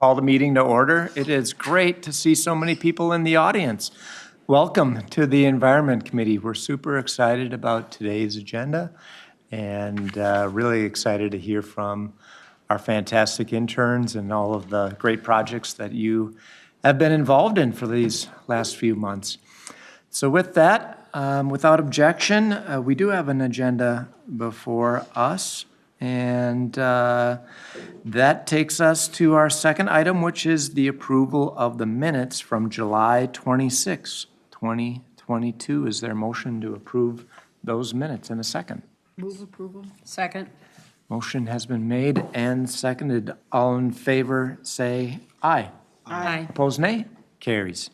Call the meeting to order. It is great to see so many people in the audience. Welcome to the Environment Committee. We're super excited about today's agenda and really excited to hear from our fantastic interns and all of the great projects that you have been involved in for these last few months. So with that, without objection, we do have an agenda before us. And that takes us to our second item, which is the approval of the minutes from July 26, 2022. Is there a motion to approve those minutes in a second? Move approval. Second. Motion has been made and seconded. All in favor, say aye. Aye. Opposed, nay. Carries.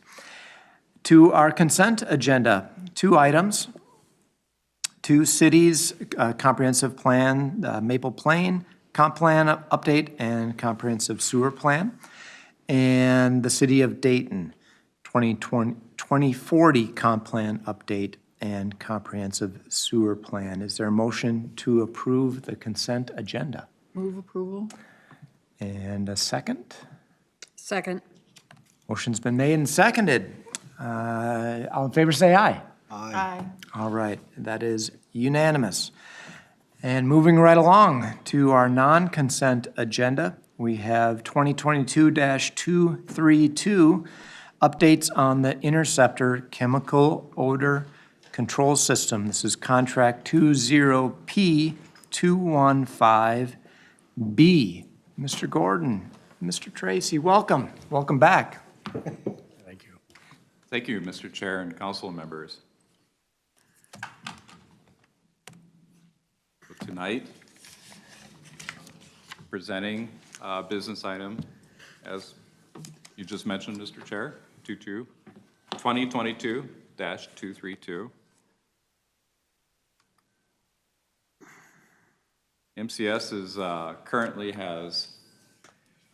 To our consent agenda, 2 items. 2 cities, comprehensive plan, Maple Plain, comp plan update, and comprehensive sewer plan. And the city of Dayton, 2040 comp plan update and comprehensive sewer plan. Is there a motion to approve the consent agenda? Move approval. And a second? Second. Motion's been made and seconded. All in favor say aye. Aye. All right, that is unanimous. And moving right along to our non-consent agenda, we have 2022-232, updates on the Interceptor Chemical Odor Control System. This is contract 20P215B. Mr. Gordon, Mr. Tracy, welcome. Welcome back. Thank you. Thank you, Mr. Chair and council members. Tonight, presenting a business item, as you just mentioned, Mr. Chair, 2022-232. Mces is currently has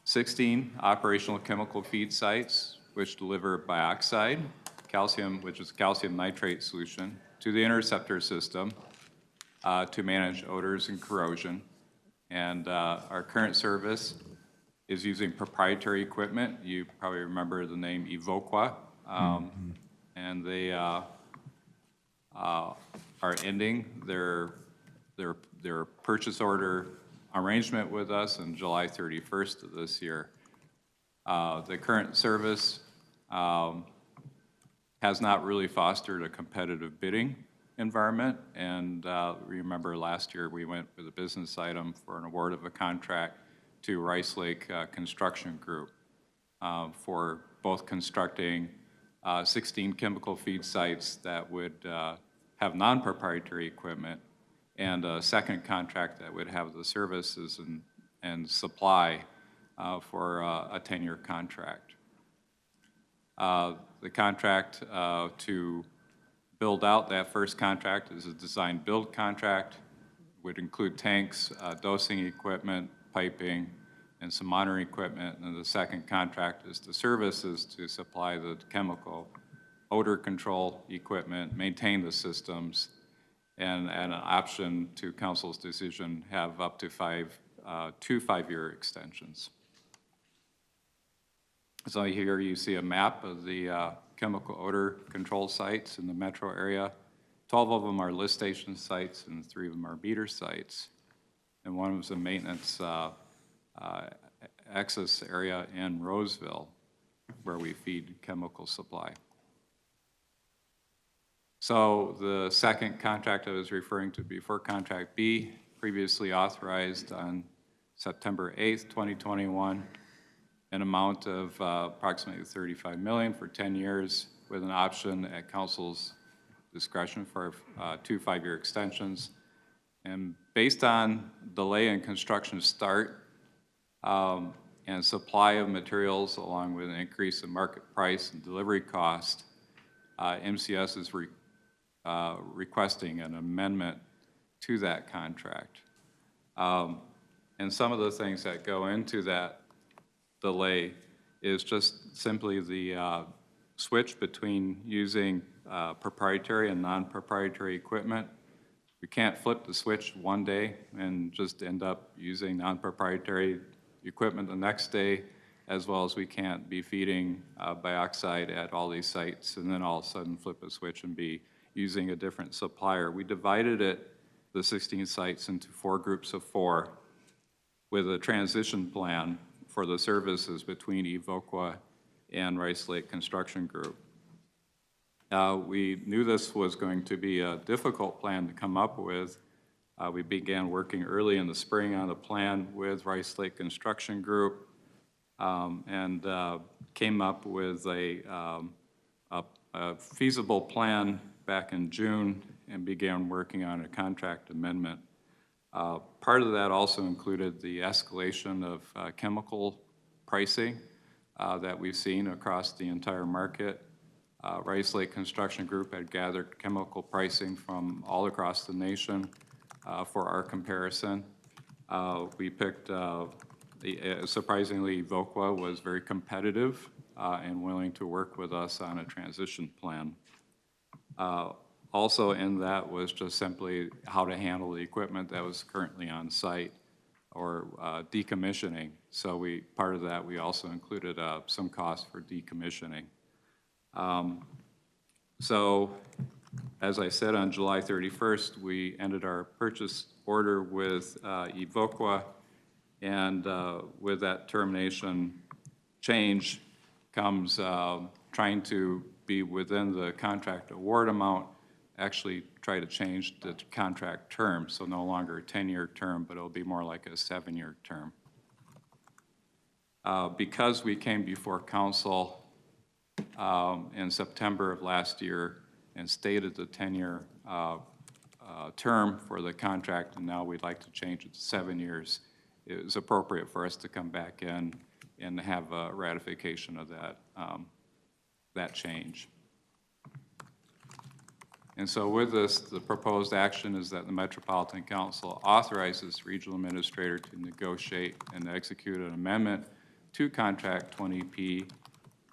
16 operational chemical feed sites which deliver bioxide, calcium, which is calcium nitrate solution, to the Interceptor system to manage odors and corrosion. And our current service is using proprietary equipment. You probably remember the name Evoqua. And they are ending their purchase order arrangement with us on July 31st of this year. The current service has not really fostered a competitive bidding environment, and remember last year we went with a business item for an award of a contract to Rice Lake Construction Group for both constructing 16 chemical feed sites that would have non-proprietary equipment, and a second contract that would have the services and supply for a 10-year contract. The contract to build out that first contract is a design build contract, would include tanks, dosing equipment, piping, and some monitoring equipment. And the second contract is the services to supply the chemical odor control equipment, maintain the systems, and an option to council's decision have up to 2 5-year extensions. So here you see a map of the chemical odor control sites in the metro area. 12 of them are lift station sites and 3 of them are meter sites. And one of them is a maintenance access area in Roseville where we feed chemical supply. So the second contract I was referring to before, contract B, previously authorized on September 8th, 2021, an amount of approximately $35 million for 10 years with an option at council's discretion for 2 5-year extensions. And based on delay in construction start and supply of materials along with an increase in market price and delivery cost, Mces is requesting an amendment to that contract. And some of the things that go into that delay is just simply the switch between using proprietary and non-proprietary equipment. We can't flip the switch one day and just end up using non-proprietary equipment the next day. as well as we can't be feeding dioxide at all these sites and then all of a sudden flip a switch and be using a different supplier. We divided the 16 sites into 4 groups of 4 with a transition plan for the services between Evoqua and Rice Lake Construction Group. We knew this was going to be a difficult plan to come up with. We began working early in the spring on a plan with Rice Lake Construction Group and came up with a feasible plan back in June and began working on a contract amendment. Part of that also included the escalation of chemical pricing that we've seen across the entire market. Rice Lake Construction Group had gathered chemical pricing from all across the nation for our comparison. We picked, surprisingly, Evoqua was very competitive and willing to work with us on a transition plan. Also in that was just simply how to handle the equipment that was currently on site or decommissioning. So part of that, we also included some costs for decommissioning. So as I said, on July 31st, we ended our purchase order with Evoqua, and with that termination change comes trying to be within the contract award amount, actually try to change the contract term, so no longer a 10-year term, but it'll be more like a 7-year term. Because we came before council in September of last year and stated the 10-year term for the contract, and now we'd like to change it to 7 years, it was appropriate for us to come back in and have a ratification of that change. And so with this, the proposed action is that the Metropolitan Council authorizes Regional Administrator to negotiate and execute an amendment to Contract 20P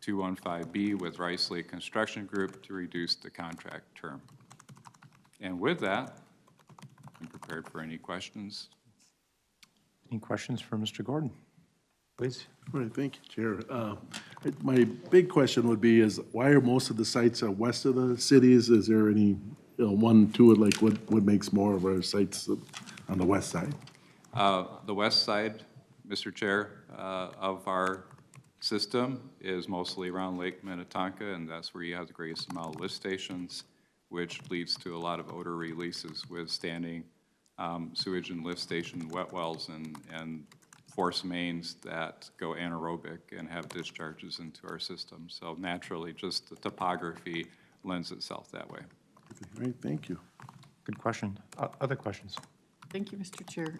215B with Rice Lake Construction Group to reduce the contract term. And with that, I'm prepared for any questions. Any questions for Mr. Gordon? Please. All right, thank you, Chair. My big question would be is why are most of the sites west of the cities? Is there any, one, two, like what makes more of our sites on the west side? The west side, Mr. Chair, of our system is mostly around Lake Minnetonka, and that's where you have the greatest amount of lift stations, which leads to a lot of odor releases with standing sewage and lift station wet wells and force mains that go anaerobic and have discharges into our system. So naturally, just the topography lends itself that way. All right, thank you. Good question. Other questions? Thank you, Mr. Chair.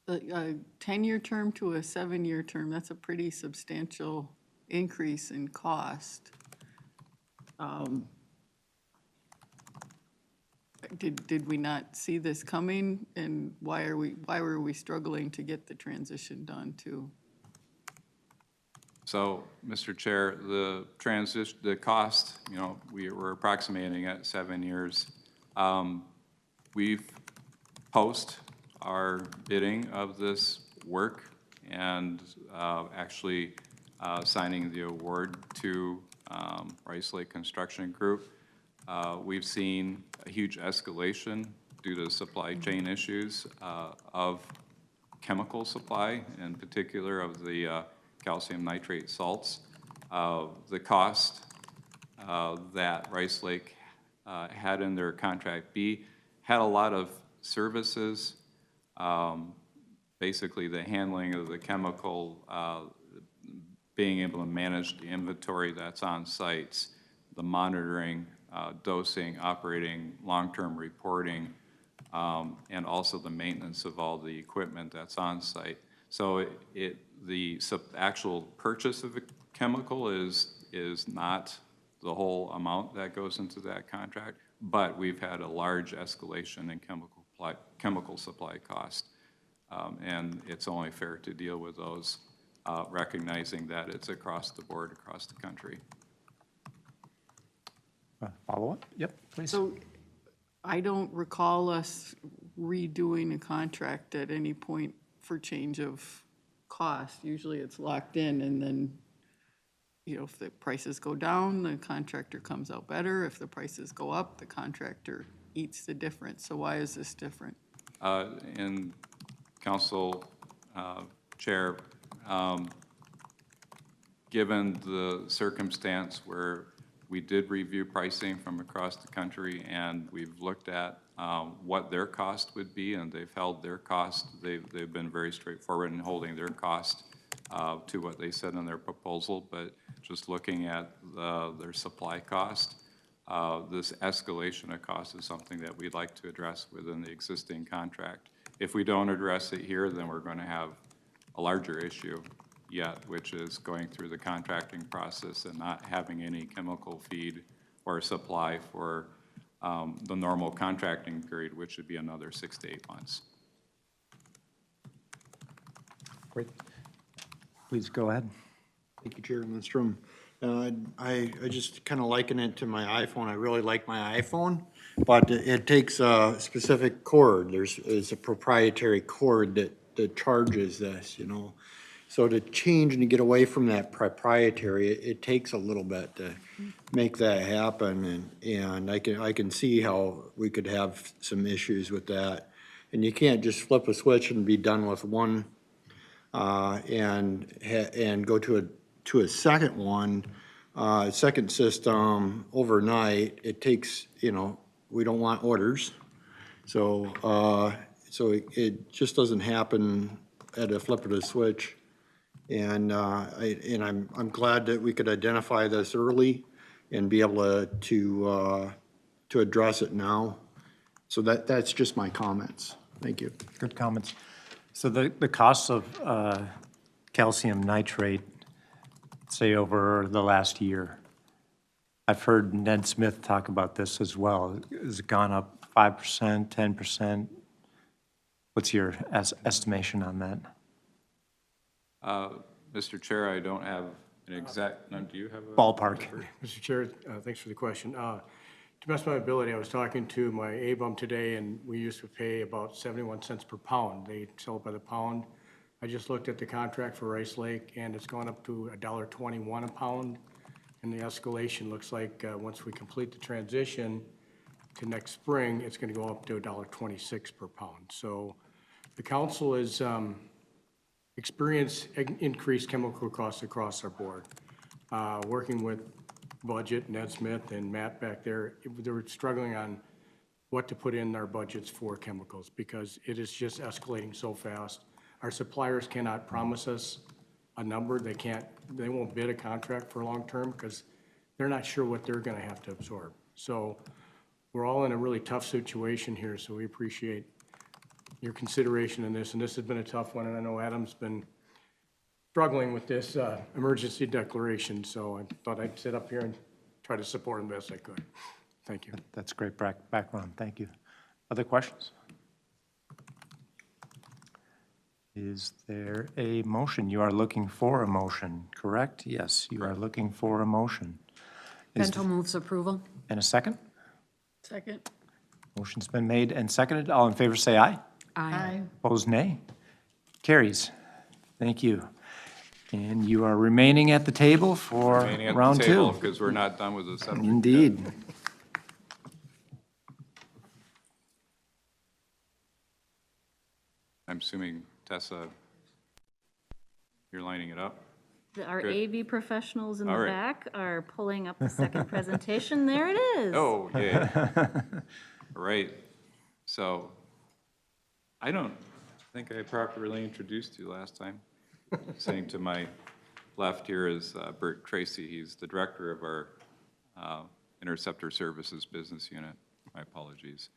A 10-year term to a 7-year term, that's a pretty substantial increase in cost. Did we not see this coming, and why were we struggling to get the transition done too? So, Mr. Chair, the cost, we were approximating at 7 years. We've post our bidding of this work and actually signing the award to Rice Lake Construction Group. We've seen a huge escalation due to supply chain issues of chemical supply, in particular of the calcium nitrate salts. The cost that Rice Lake had in their contract B had a lot of services, basically the handling of the chemical, being able to manage the inventory that's on sites, the monitoring, dosing, operating, long-term reporting, and also the maintenance of all the equipment that's on site. So the actual purchase of the chemical is not the whole amount that goes into that contract, but we've had a large escalation in chemical supply cost, and it's only fair to deal with those, recognizing that it's across the board, across the country. Follow-up? Yep, please. So I don't recall us redoing a contract at any point for change of cost. Usually it's locked in, and then, you know, if the prices go down, the contractor comes out better. If the prices go up, the contractor eats the difference. So why is this different? In Council Chair, given the circumstance where we did review pricing from across the country and we've looked at what their cost would be, and they've held their cost, they've been very straightforward in holding their cost to what they said in their proposal, but just looking at their supply cost, this escalation of cost is something that we'd like to address within the existing contract. If we don't address it here, then we're going to have a larger issue yet, which is going through the contracting process and not having any chemical feed or supply for the normal contracting period, which would be another 6 to 8 months. Great. Please go ahead. Thank you, Chairman Strom. I just kind of liken it to my iPhone. I really like my iPhone, but it takes a specific cord. It's a proprietary cord that charges this, you know. So to change and to get away from that proprietary, it takes a little bit to make that happen, and I can see how we could have some issues with that. And you can't just flip a switch and be done with one and go to a second one, second system overnight. It takes, you know, we don't want orders, so it just doesn't happen at a flip of the switch. And I'm glad that we could identify this early and be able to address it now. So that's just my comments. Thank you. Good comments. So the cost of calcium nitrate, say over the last year, I've heard Ned Smith talk about this as well. Has it gone up 5%, 10%? What's your estimation on that? Mr. Chair, I don't have an exact, no, do you have a? Ballpark. Mr. Chair, thanks for the question. To best of my ability, I was talking to my ABUM today, and we used to pay about 71 cents per pound. They sell it by the pound. I just looked at the contract for Rice Lake, and it's gone up to $1.21 a pound. And the escalation looks like once we complete the transition to next spring, it's going to go up to $1.26 per pound. So the council is experienced increased chemical costs across our board. Working with budget, Ned Smith and Matt back there, they were struggling on what to put in our budgets for chemicals because it is just escalating so fast. Our suppliers cannot promise us a number. They won't bid a contract for long term because they're not sure what they're gonna have to absorb. So we're all in a really tough situation here, so we appreciate your consideration in this. And this has been a tough one, and I know Adam's been struggling with this emergency declaration, so I thought I'd sit up here and try to support him best I could. Thank you. That's great background. Thank you. Other questions? Is there a motion? You are looking for a motion, correct? Yes, you are looking for a motion. Bento moves approval. And a second? Second? Motion's been made and seconded. All in favor say aye. Aye. Opposed, nay. Carries. Thank you. And you are remaining at the table for Remaining at the round table, two. because we're not done with the subject. Indeed. I'm assuming, Tessa, you're lining it up? Our Good. AV professionals in All the right. back are pulling up the second presentation. There it is. Oh, yeah. All right. So I don't think I properly introduced you last time. Sitting to my left here is Bert Tracy. He's the director of our Interceptor Services Business Unit. My apologies.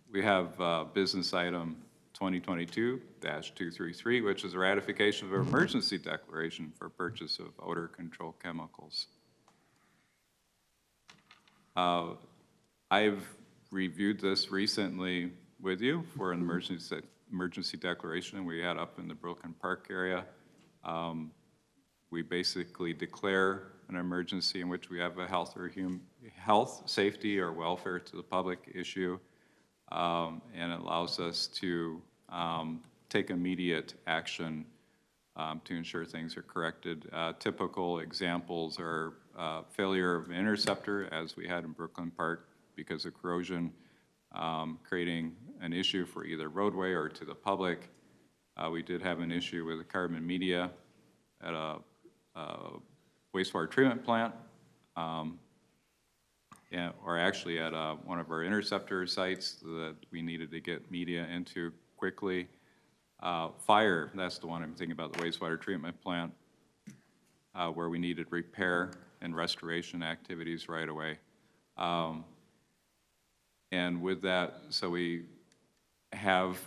We have business item 2022-233, which is a ratification of an emergency declaration for purchase of odor control chemicals. I've reviewed this recently with you for an emergency declaration, and we had up in the Brooklyn Park area. We basically declare an emergency in which we have a health, safety, or welfare to the public issue, and it allows us to take immediate action to ensure things are corrected. Typical examples are failure of an interceptor, as we had in Brooklyn Park, because of corrosion, creating an issue for either roadway or to the public. We did have an issue with the carbon media at a wastewater treatment plant, or actually at one of our interceptor sites that we needed to get media into quickly. Fire, that's the one I'm thinking about, the wastewater treatment plant, where we needed repair and restoration activities right away. And with that, so we have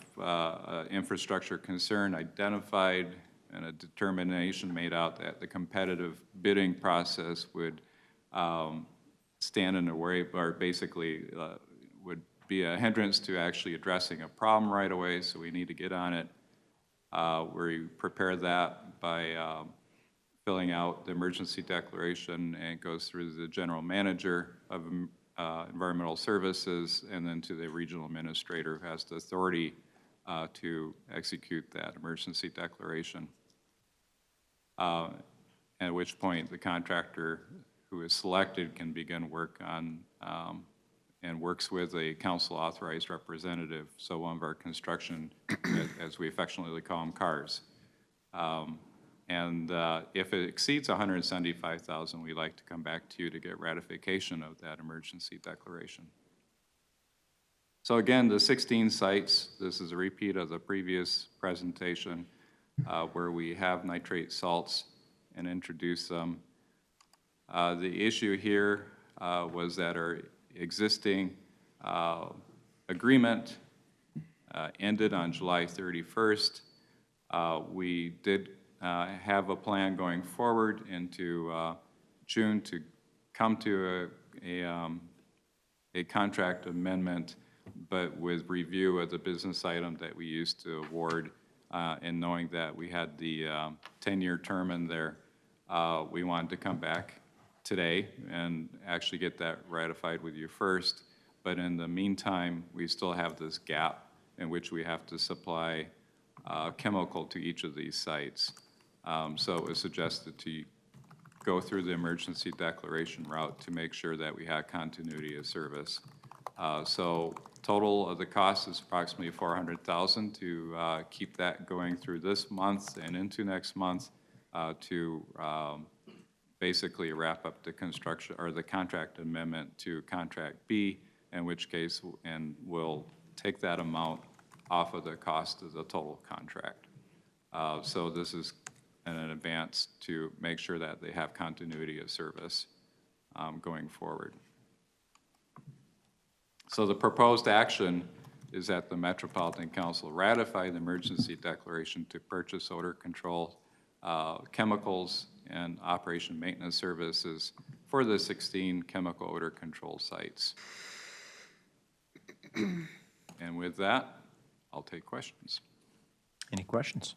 infrastructure concern identified and a determination made out that the competitive bidding process would stand in the way, or basically would be a hindrance to actually addressing a problem right away, so we need to get on it. We prepared that by filling out the emergency declaration, and it goes through the general manager of environmental services and then to the regional administrator who has the authority to execute that emergency declaration. At which point the contractor who is selected can begin work on and works with a council authorized representative, so one of our construction, as we affectionately call them, cars. If it exceeds $175,000, we'd like to come back to you to get ratification of that emergency declaration. So again, the 16 sites, this is a repeat of the previous presentation where we have nitrate salts and introduce them. The issue here was that our existing agreement ended on July 31st. We did have a plan going forward into June to come to a contract amendment, but with review of the business item that we used to award, and knowing that we had the 10-year term in there, we wanted to come back today and actually get that ratified with you first. But in the meantime, we still have this gap in which we have to supply chemical to each of these sites. So it was suggested to go through the emergency declaration route to make sure that we had continuity of service. So total of the cost is approximately $400,000 to keep that going through this month and into next month to basically wrap up the construction or the contract amendment to contract B, in which case, and we'll take that amount off of the cost of the total contract. So this is an advance to make sure that they have continuity of service going forward. So the proposed action is that the Metropolitan Council ratify the emergency declaration to purchase odor control chemicals and operation maintenance services for the 16 chemical odor control sites. And with that, I'll take questions. Any questions?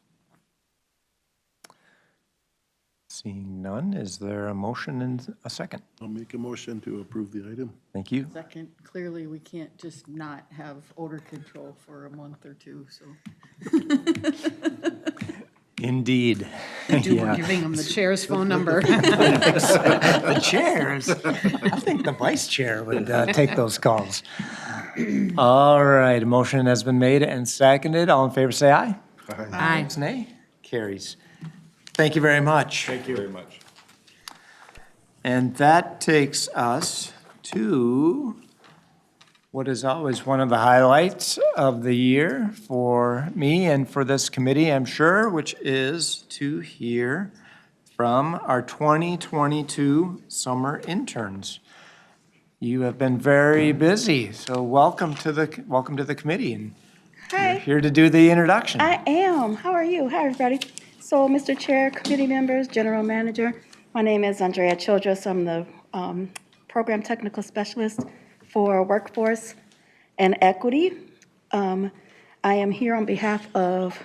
Seeing none, is there a motion and a second? I'll make a motion to approve the item. Thank you. Second, clearly, we can't just not have odor control for a month or two, so. Indeed. You're giving them the chair's phone number. The chairs. I think the vice chair would take those calls. All right, a motion has been made and seconded. All in favor, say aye. Aye. Opposed, nay. Carries. Thank you very much. Thank you very much. And that takes us to what is always one of the highlights of the year for me and for this committee, I'm sure, which is to hear from our 2022 summer interns. You have been very busy, so welcome to the committee, and you're Hi, here to do the introduction. I am. How are you? Hi, everybody. So, Mr. Chair, committee members, general manager, my name is Andrea Childress. I'm the program technical specialist for workforce and equity. I am here on behalf of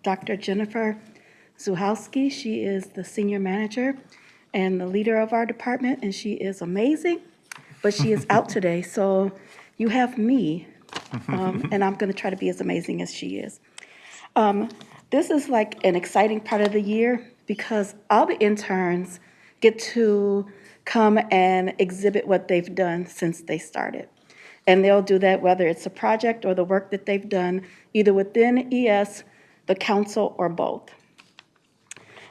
Dr. Jennifer Zuhowski. She is the senior manager and the leader of our department, and she is amazing, but she is out today, so you have me, and I'm going to try to be as amazing as she is. This is like an exciting part of the year because all the interns get to come and exhibit what they've done since they started. And they'll do that whether it's a project or the work that they've done, either within ES, the council, or both.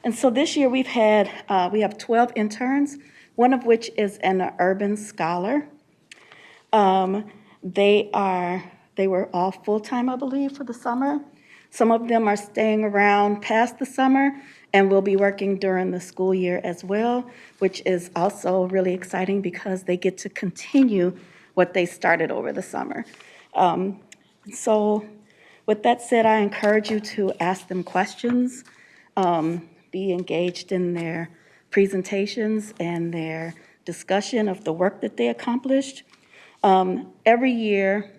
And so this year we have 12 interns, one of which is an urban scholar. They were all full-time, I believe, for the summer. Some of them are staying around past the summer and will be working during the school year as well, which is also really exciting because they get to continue what they started over the summer. So with that said, I encourage you to ask them questions, be engaged in their presentations and their discussion of the work that they accomplished. Every year,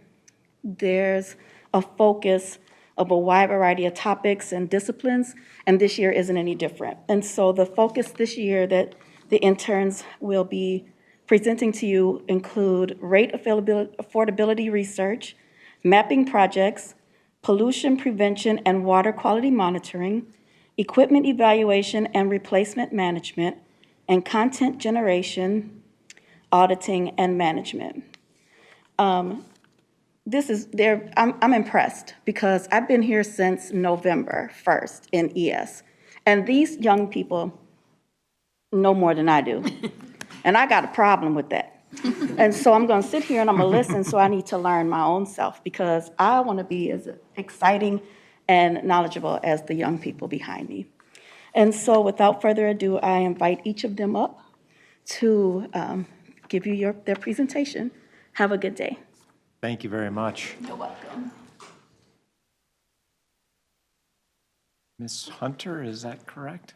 there's a focus of a wide variety of topics and disciplines, and this year isn't any different. And so the focus this year that the interns will be presenting to you include rate affordability research, mapping projects, pollution prevention and water quality monitoring, equipment evaluation and replacement management, and content generation, auditing, and management. I'm impressed because I've been here since November 1st in ES, and these young people know more than I do, and I got a problem with that. And so I'm going to sit here and I'm going to listen, so I need to learn my own self because I want to be as exciting and knowledgeable as the young people behind me. And so without further ado, I invite each of them up to give you their presentation. Have a good day. Thank you very much. You're welcome. Ms. Hunter, is that correct?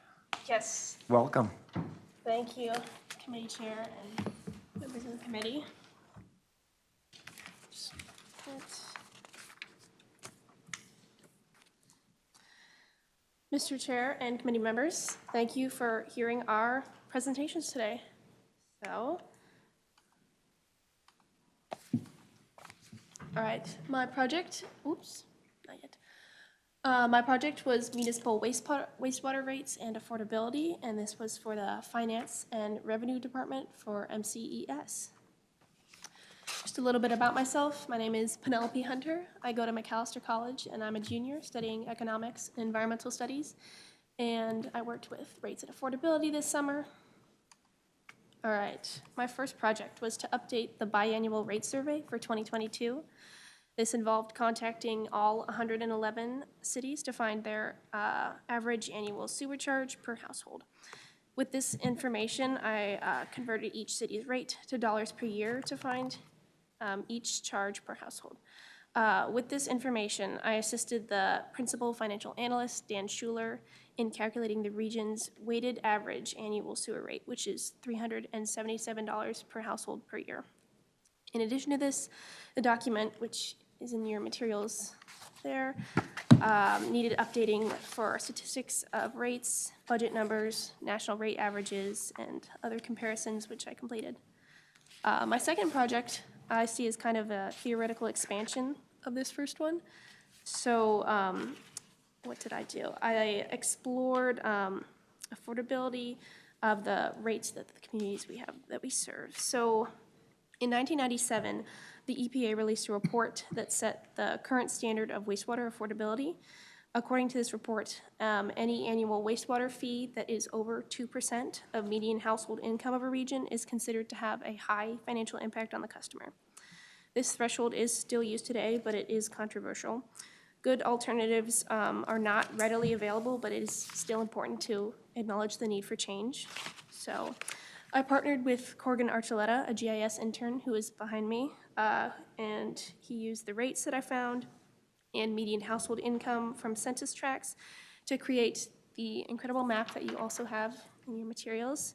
Yes, Welcome. thank you, committee chair and members of the committee. Mr. Chair and committee members, thank you for hearing our presentations today. So, all right, my project, oops, not yet. My project was municipal wastewater rates and affordability, and this was for the Finance and Revenue Department for Mces. Just a little bit about myself. My name is Penelope Hunter. I go to McAllister College, and I'm a junior studying economics and environmental studies, and I worked with rates and affordability this summer. All right, my first project was to update the biannual rate survey for 2022. This involved contacting all 111 cities to find their average annual sewer charge per household. With this information, I converted each city's rate to dollars per year to find each charge per household. With this information, I assisted the principal financial analyst, Dan Schuler, in calculating the region's weighted average annual sewer rate, which is $377 per household per year. In addition to this, the document, which is in your materials there, needed updating for statistics of rates, budget numbers, national rate averages, and other comparisons, which I completed. My second project I see as kind of a theoretical expansion of this first one. So what did I do? I explored affordability of the rates that the communities that we serve. So in 1997, the EPA released a report that set the current standard of wastewater affordability. According to this report, any annual wastewater fee that is over 2% of median household income of a region is considered to have a high financial impact on the customer. This threshold is still used today, but it is controversial. Good alternatives are not readily available, but it is still important to acknowledge the need for change. So I partnered with Corgan Archuleta, a GIS intern who is behind me, and he used the rates that I found and median household income from census tracts to create the incredible map that you also have in your materials.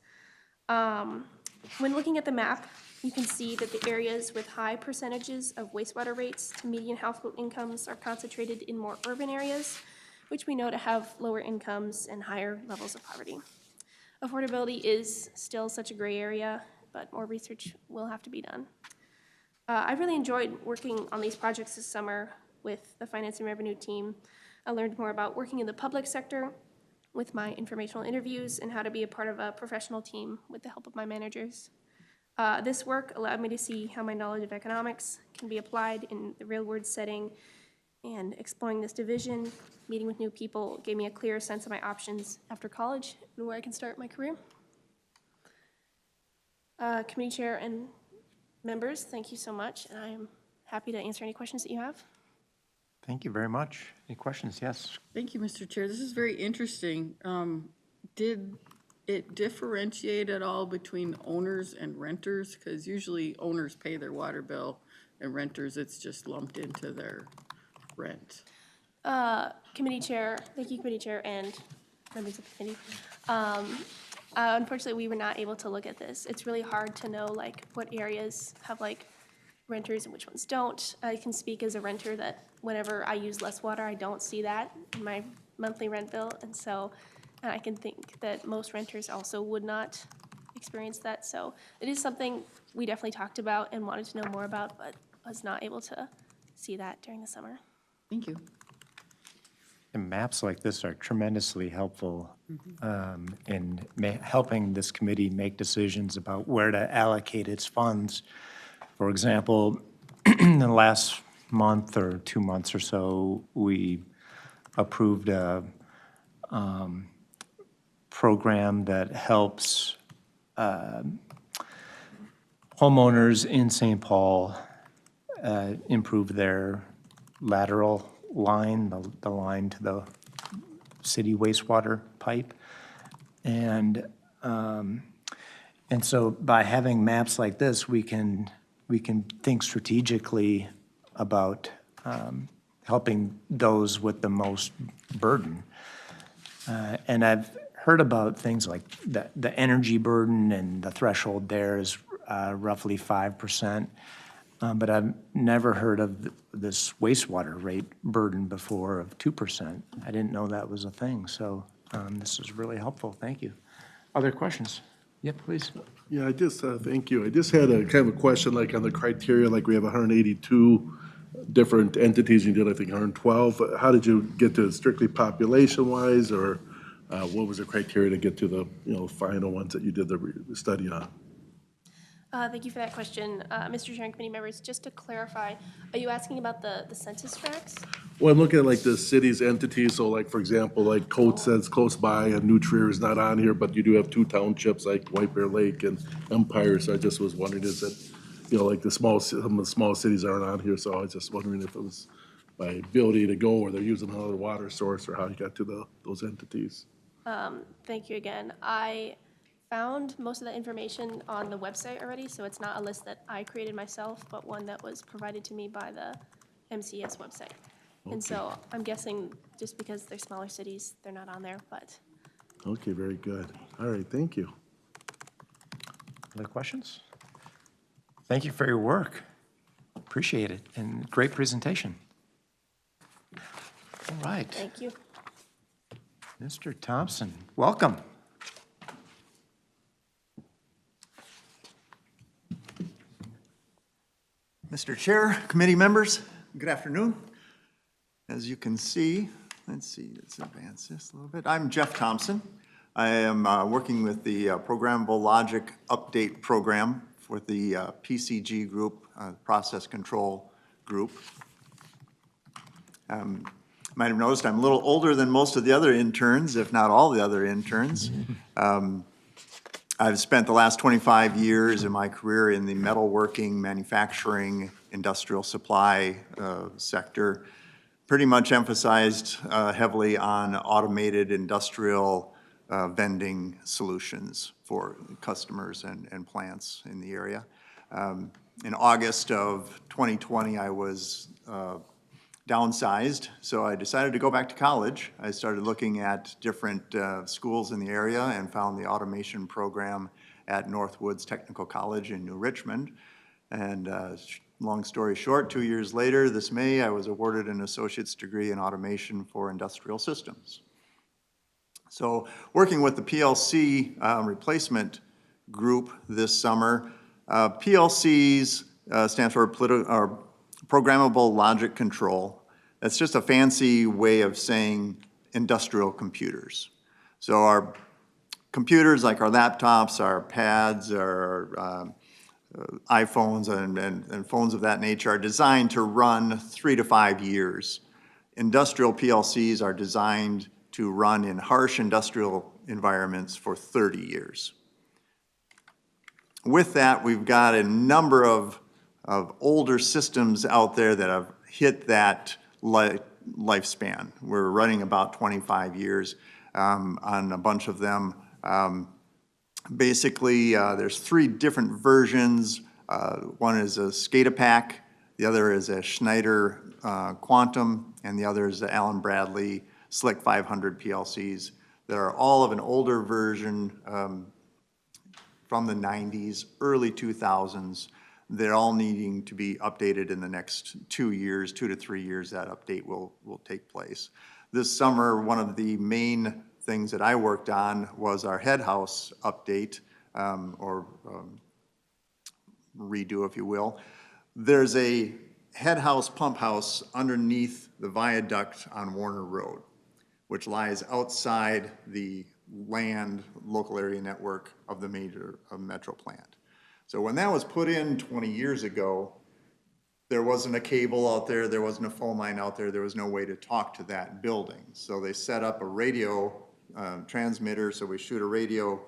When looking at the map, you can see that the areas with high percentages of wastewater rates to median household incomes are concentrated in more urban areas, which we know to have lower incomes and higher levels of poverty. Affordability is still such a gray area, but more research will have to be done. I really enjoyed working on these projects this summer with the Finance and Revenue team. I learned more about working in the public sector with my informational interviews and how to be a part of a professional team with the help of my managers. This work allowed me to see how my knowledge of economics can be applied in the real-world setting, and exploring this division, meeting with new people, gave me a clearer sense of my options after college and where I can start my career. Committee chair and members, thank you so much, and I am happy to answer any questions that you have. Thank you very much. Any questions? Yes. Thank you, Mr. Chair. This is very interesting. Did it differentiate at all between owners and renters? Because usually owners pay their water bill and renters, it's just lumped into their rent. Committee chair, thank you, committee chair and members of the committee. Unfortunately, we were not able to look at this. It's really hard to know like what areas have like renters and which ones don't. I can speak as a renter that whenever I use less water, I don't see that in my monthly rent bill. And so I can think that most renters also would not experience that. So it is something we definitely talked about and wanted to know more about, but was not able to see that during the summer. Thank you. And maps like this are tremendously helpful in helping this committee make decisions about where to allocate its funds. For example, in the last month or 2 months or so, we approved a program that helps homeowners in St. Paul improve their lateral line, the line to the city wastewater pipe. And so by having maps like this, we can think strategically about helping those with the most burden. And I've heard about things like the energy burden, and the threshold there is roughly 5%. But I've never heard of this wastewater rate burden before of 2%. I didn't know that was a thing, so this is really helpful. Thank you. Other questions? Yep, please. Yeah, I just, thank you. I just had a kind of a question, like on the criteria, like we have 182 different entities, you did, I think, 112. How did you get to strictly population-wise, or what was the criteria to get to the, final ones that you did the study on? Thank you for that question. Mr. Chair and committee members, just to clarify, are you asking about the census tracts? Well, I'm looking at like the city's entities, so like, for example, like Coate says close by, and New Trier is not on here, but you do have 2 townships like White Bear Lake and Empire, so I just was wondering, is it, like some of the small cities aren't on here, so I was just wondering if it was by ability to go, or they're using another water source, or how you got to those entities. Thank you again. I found most of the information on the website already, so it's not a list that I created myself, but one that was provided to me by the MCS website. And so I'm guessing just because they're smaller cities, they're not on there, but. Okay, very good. All right, thank you. Other questions? Thank you for your work. Appreciate it, and great presentation. All right. Thank you. Mr. Thompson, welcome. Mr. Chair, committee members, good afternoon. As you can see, let's advance this a little bit. I'm Jeff Thompson. I am working with the Programmable Logic Update Program for the PCG group, Process Control Group. Might have noticed I'm a little older than most of the other interns, if not all the other interns. I've spent the last 25 years in my career in the metalworking, manufacturing, industrial supply sector, pretty much emphasized heavily on automated industrial vending solutions for customers and plants in the area. In August of 2020, I was downsized, so I decided to go back to college. I started looking at different schools in the area and found the automation program at Northwoods Technical College in New Richmond. And long story short, 2 years later, this May, I was awarded an associate's degree in automation for industrial systems. So working with the PLC replacement group this summer, PLCs stands for Programmable Logic Control. That's just a fancy way of saying industrial computers. So our computers, like our laptops, our pads, our iPhones and phones of that nature, are designed to run 3 to 5 years. Industrial PLCs are designed to run in harsh industrial environments for 30 years. With that, we've got a number of older systems out there that have hit that lifespan. We're running about 25 years on a bunch of them. Basically, there's 3 different versions. One is a SCADA-PAC, the other is a Schneider Quantum, and the other is the Allen Bradley Slick 500 PLCs that are all of an older version from the 90s, early 2000s. They're all needing to be updated in the next 2 years, 2 to 3 years, that update will take place. This summer, one of the main things that I worked on was our head house update, or redo, if you will. There's a head house pump house underneath the viaduct on Warner Road, which lies outside the land local area network of the major Metro plant. So when that was put in 20 years ago, there wasn't a cable out there, there wasn't a phone line out there, there was no way to talk to that building. So they set up a radio transmitter, so we shoot a radio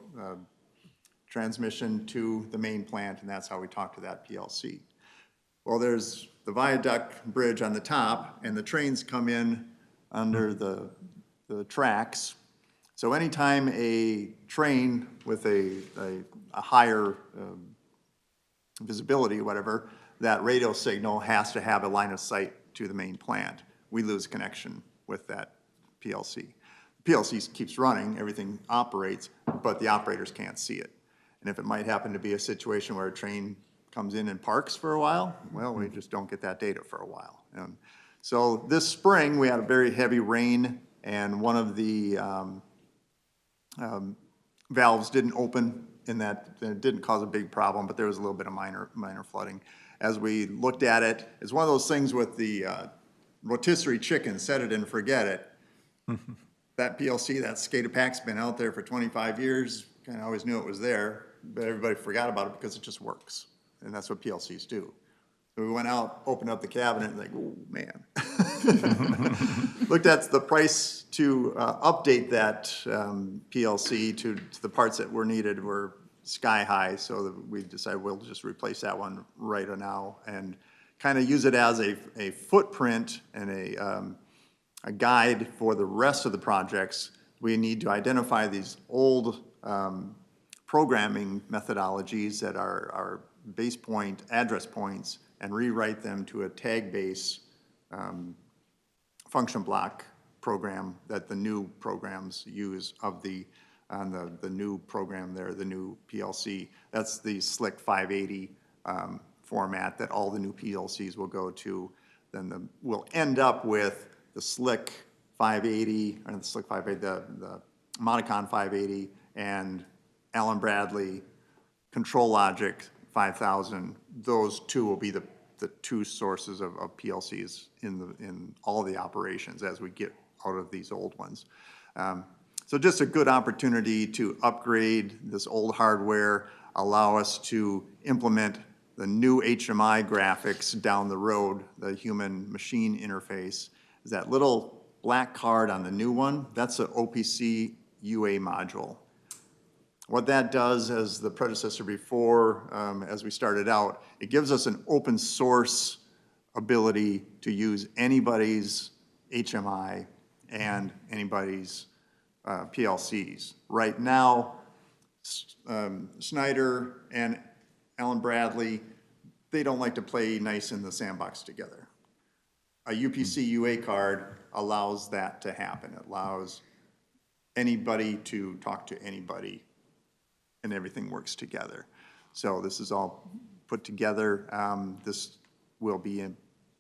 transmission to the main plant, and that's how we talk to that PLC. Well, there's the viaduct bridge on the top, and the trains come in under the tracks. So anytime a train with a higher visibility, whatever, that radio signal has to have a line of sight to the main plant. We lose connection with that PLC. The PLC keeps running, everything operates, but the operators can't see it. And if it might happen to be a situation where a train comes in and parks for a while, well, we just don't get that data for a while. So this spring, we had a very heavy rain, and one of the valves didn't open in that. It didn't cause a big problem, but there was a little bit of minor flooding. As we looked at it, it's one of those things with the rotisserie chicken, set it and forget it. That PLC, that SCADA-PAC's been out there for 25 years, kind of always knew it was there, but everybody forgot about it because it just works. And that's what PLCs do. So we went out, opened up the cabinet, and like, oh, man. Looked at the price to update that PLC to the parts that were needed were sky high, so that we decided we'll just replace that one right now and kind of use it as a footprint and a guide for the rest of the projects. We need to identify these old programming methodologies that are base point address points and rewrite them to a tag base function block program that the new programs use of the new program there, the new PLC. That's the Slick 580 format that all the new PLCs will go to. Then we'll end up with the Slick 580, or the Slick 580, the Monicon 580, and Allen Bradley Control Logic 5000. Those two will be the two sources of PLCs in all the operations as we get out of these old ones. So just a good opportunity to upgrade this old hardware, allow us to implement the new HMI graphics down the road, the human-machine interface. Is that little black card on the new one? That's an OPC UA module. What that does, as the predecessor before, as we started out, it gives us an open source ability to use anybody's HMI and anybody's PLCs. Right now, Schneider and Allen Bradley, they don't like to play nice in the sandbox together. A UPC UA card allows that to happen. It allows anybody to talk to anybody, and everything works together. So this is all put together. This will be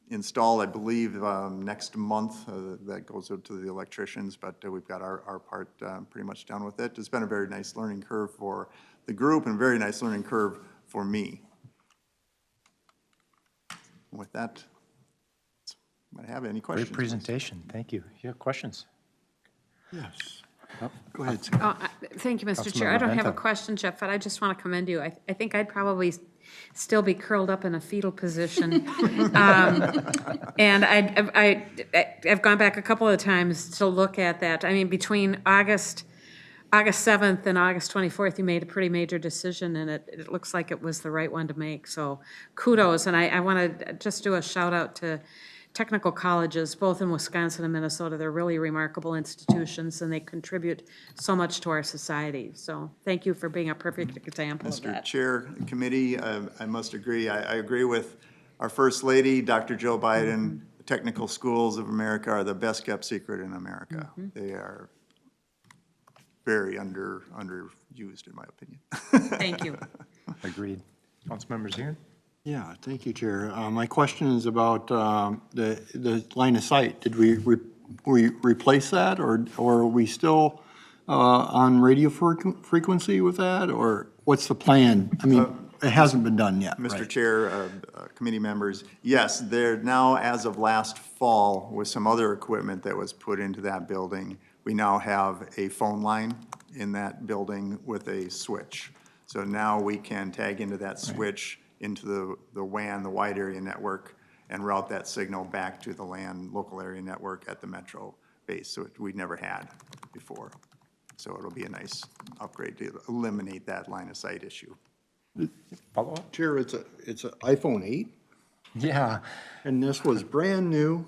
installed, I believe, next month. That goes out to the electricians, but we've got our part pretty much done with it. It's been a very nice learning curve for the group and a very nice learning curve for me. With that, Might have any questions? Great presentation, thank you. You have questions? Yes. Go ahead, Sue. Thank you, Mr. Chair. Councilmember I don't have a Benta. question, Jeff, but I just want to commend you. I think I'd probably still be curled up in a fetal position. And I've gone back a couple of times to look at that. I mean, between August 7th and August 24th, you made a pretty major decision, and it looks like it was the right one to make. So kudos, and I want to just do a shout out to technical colleges, both in Wisconsin and Minnesota. They're really remarkable institutions, and they contribute so much to our society. So thank you for being a perfect example of Mr. that. Chair, committee, I must agree. I agree with our First Lady, Dr. Joe Biden. The technical schools of America are the best kept secret in America. They are very underused, in my opinion. Thank you. Agreed. Councilmember Zirin? Yeah, thank you, Chair. My question is about the line of sight. Did we replace that, or are we still on radio frequency with that, or what's the plan? I mean, it hasn't been done yet, Mr. right? Chair, committee members, yes, they're now, as of last fall, with some other equipment that was put into that building, we now have a phone line in that building with a switch. So now we can tag into that switch into the WAN, the wide area network, and route that signal back to the LAN local area network at the metro base, so we'd never had before. So it'll be a nice upgrade to eliminate that line of sight issue. Follow up? Chair, it's a iPhone 8, Yeah. and this was brand new.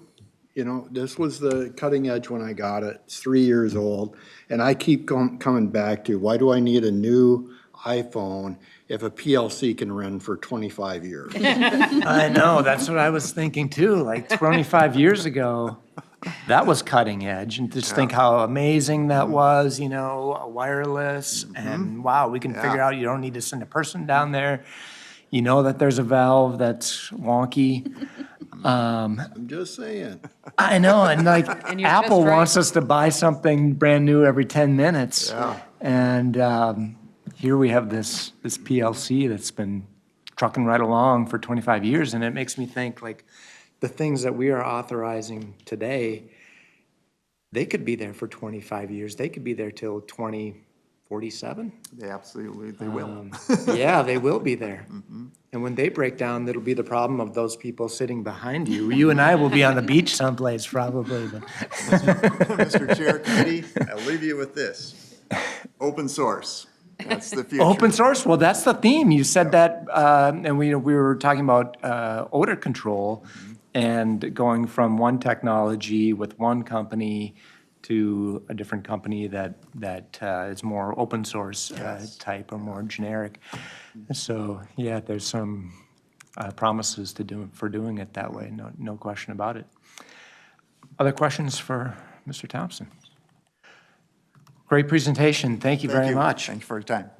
You know, this was the cutting edge when I got it. It's 3 years old, and I keep coming back to, why do I need a new iPhone if a PLC can run for 25 years? I know, that's what I was thinking too, like 25 years ago, that was cutting edge, and just think how amazing that was, you know, wireless, and wow, we can figure out you don't need to send a person down there. You know that there's a valve that's wonky. I'm just saying. I know, and like And you're Apple just right. wants us to buy something brand new every 10 minutes. Yeah. And here we have this PLC that's been trucking right along for 25 years, and it makes me think like the things that we are authorizing today, they could be there for 25 years. They could be there till 2047. They absolutely, they will. Yeah, they will be there. And when they break down, it'll be the problem of those people sitting behind you. You and I will be on the beach someplace probably, but. Mr. Chair, committee, I'll leave you with this. Open source, that's the future. Open source, well, that's the theme. You said that, and we were talking about odor control and going from one technology with one company to a different company that is more open source type or more generic. So, yeah, there's some promises for doing it that way, no question about it. Other questions for Mr. Thompson? Great presentation, thank you very much. Thank you for your time.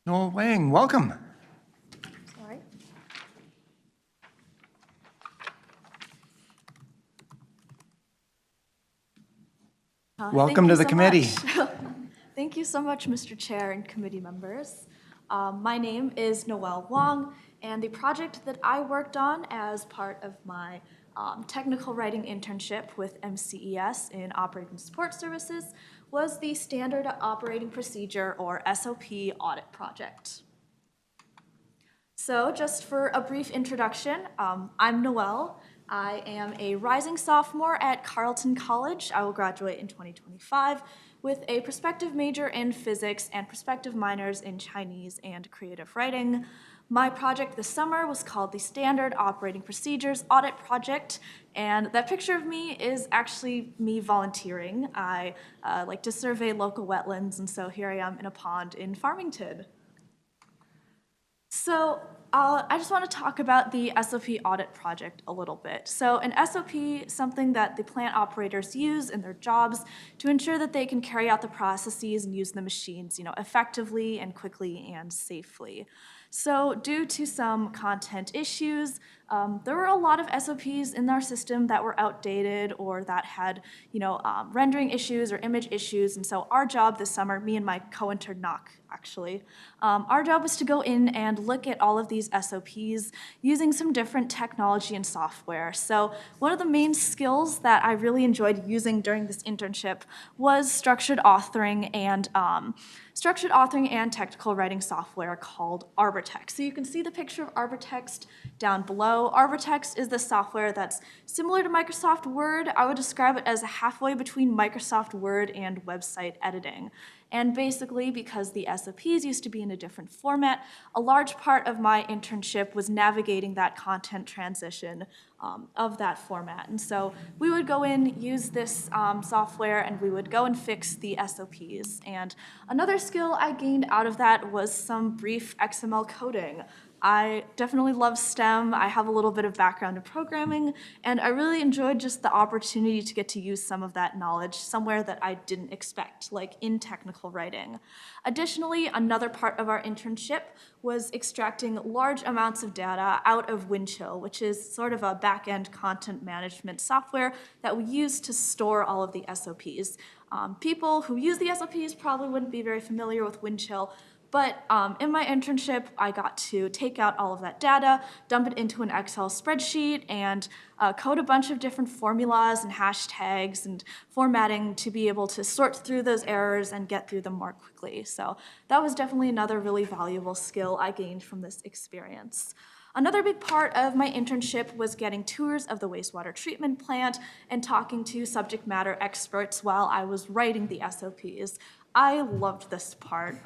Noelle Wong, welcome. Sorry. Welcome to the committee. Thank you so much, Mr. Chair and committee members. My name is Noelle Wong, and the project that I worked on as part of my technical writing internship with Mces in Operating Support Services was the Standard Operating Procedure, or SOP, audit project. So just for a brief introduction, I'm Noelle. I am a rising sophomore at Carleton College. I will graduate in 2025 with a prospective major in physics and prospective minors in Chinese and creative writing. My project this summer was called the Standard Operating Procedures Audit Project, and that picture of me is actually me volunteering. I like to survey local wetlands, and so here I am in a pond in Farmington. So I just want to talk about the SOP audit project a little bit. So an SOP, something that the plant operators use in their jobs to ensure that they can carry out the processes and use the machines, effectively and quickly and safely. So due to some content issues, there were a lot of SOPs in our system that were outdated or that had, rendering issues or image issues. And so our job this summer, me and my co-intern Knock, actually, our job was to go in and look at all of these SOPs using some different technology and software. So one of the main skills that I really enjoyed using during this internship was structured authoring and technical writing software called ArborText. So you can see the picture of ArborText down below. ArborText is the software that's similar to Microsoft Word. I would describe it as halfway between Microsoft Word and website editing. And basically, because the SOPs used to be in a different format, a large part of my internship was navigating that content transition of that format. And so we would go in, use this software, and we would go and fix the SOPs. And another skill I gained out of that was some brief XML coding. I definitely love STEM. I have a little bit of background in programming, and I really enjoyed just the opportunity to get to use some of that knowledge somewhere that I didn't expect, like in technical writing. Additionally, another part of our internship was extracting large amounts of data out of Windchill, which is sort of a back-end content management software that we use to store all of the SOPs. People who use the SOPs probably wouldn't be very familiar with Windchill, but in my internship, I got to take out all of that data, dump it into an Excel spreadsheet, and code a bunch of different formulas and hashtags and formatting to be able to sort through those errors and get through them more quickly. So that was definitely another really valuable skill I gained from this experience. Another big part of my internship was getting tours of the wastewater treatment plant and talking to subject matter experts while I was writing the SOPs. I loved this part,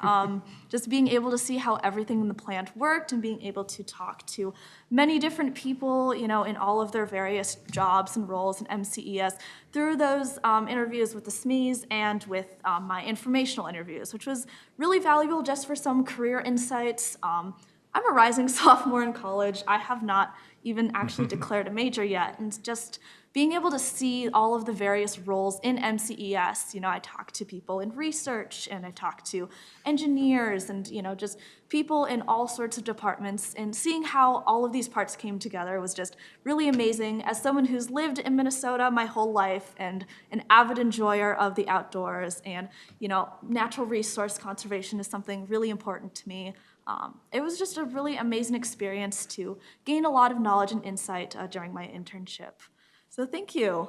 just being able to see how everything in the plant worked and being able to talk to many different people, in all of their various jobs and roles in Mces through those interviews with the Mces and with my informational interviews, which was really valuable just for some career insights. I'm a rising sophomore in college. I have not even actually declared a major yet, and just being able to see all of the various roles in Mces, I talk to people in research, and I talk to engineers, and just people in all sorts of departments, and seeing how all of these parts came together was just really amazing. As someone who's lived in Minnesota my whole life and an avid enjoyer of the outdoors, and natural resource conservation is something really important to me. It was just a really amazing experience to gain a lot of knowledge and insight during my internship. So thank you.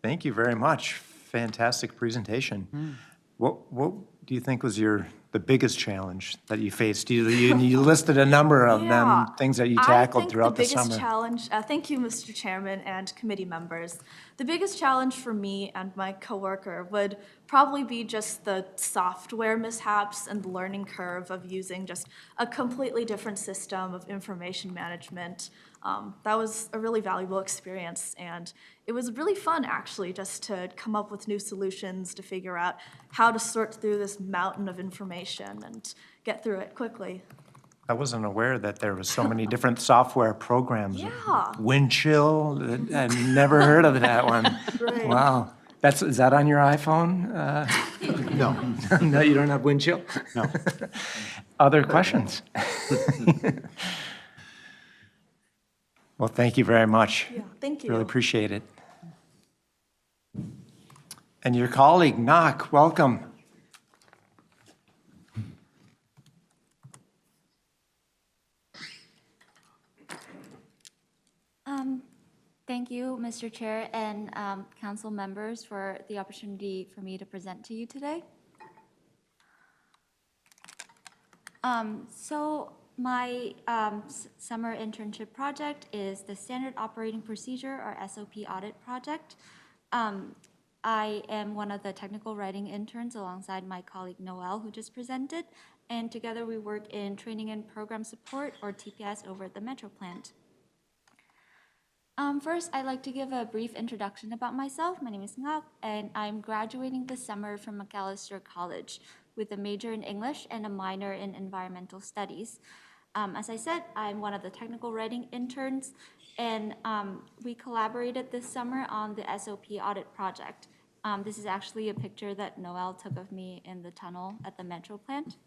Thank you very much. Fantastic presentation. What do you think was the biggest challenge that you faced? You listed a number of them, things that you tackled throughout the summer. I think the biggest challenge, thank you, Mr. Chairman and committee members. The biggest challenge for me and my coworker would probably be just the software mishaps and the learning curve of using just a completely different system of information management. That was a really valuable experience, and it was really fun, actually, just to come up with new solutions to figure out how to sort through this mountain of information and get through it quickly. I wasn't aware that there was so many different software programs. Yeah. Windchill, I never heard of that one. Right. Wow. Is that on your iPhone? No. No, you don't have Windchill? No. Other questions? Well, thank you very much. Yeah, thank you. Really appreciate it. And your colleague, Knock, welcome. Thank you, Mr. Chair and council members, for the opportunity for me to present to you today. So my summer internship project is the Standard Operating Procedure, or SOP Audit project. I am one of the technical writing interns alongside my colleague Noelle, who just presented, and together we work in training and program support, or TPS, over at the Metro plant. First, I'd like to give a brief introduction about myself. My name is Ngak, and I'm graduating this summer from McAllister College with a major in English and a minor in environmental studies. As I said, I'm one of the technical writing interns, and we collaborated this summer on the SOP audit project. This is actually a picture that Noelle took of me in the tunnel at the Metro plant.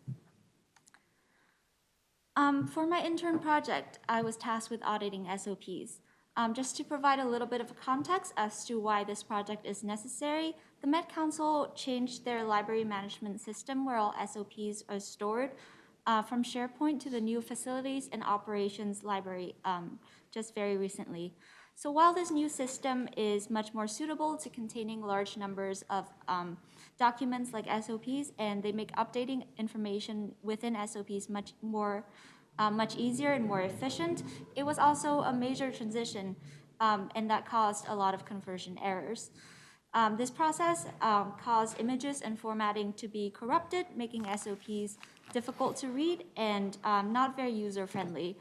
For my intern project, I was tasked with auditing SOPs. Just to provide a little bit of context as to why this project is necessary, the Met Council changed their library management system where all SOPs are stored from SharePoint to the new Facilities and Operations Library just very recently. So while this new system is much more suitable to containing large numbers of documents like SOPs, and they make updating information within SOPs much easier and more efficient, it was also a major transition, and that caused a lot of conversion errors. This process caused images and formatting to be corrupted, making SOPs difficult to read and not very user-friendly,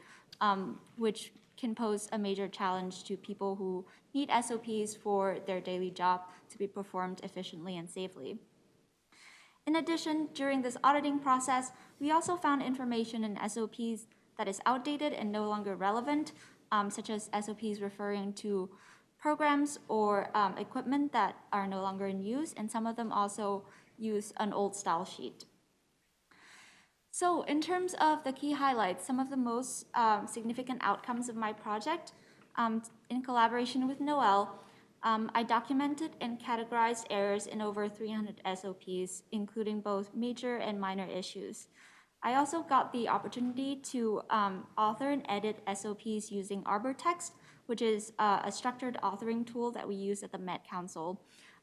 which can pose a major challenge to people who need SOPs for their daily job to be performed efficiently and safely. In addition, during this auditing process, we also found information in SOPs that is outdated and no longer relevant, such as SOPs referring to programs or equipment that are no longer in use, and some of them also use an old style sheet. So in terms of the key highlights, some of the most significant outcomes of my project, in collaboration with Noelle, I documented and categorized errors in over 300 SOPs, including both major and minor issues. I also got the opportunity to author and edit SOPs using ArborText, which is a structured authoring tool that we use at the Met Council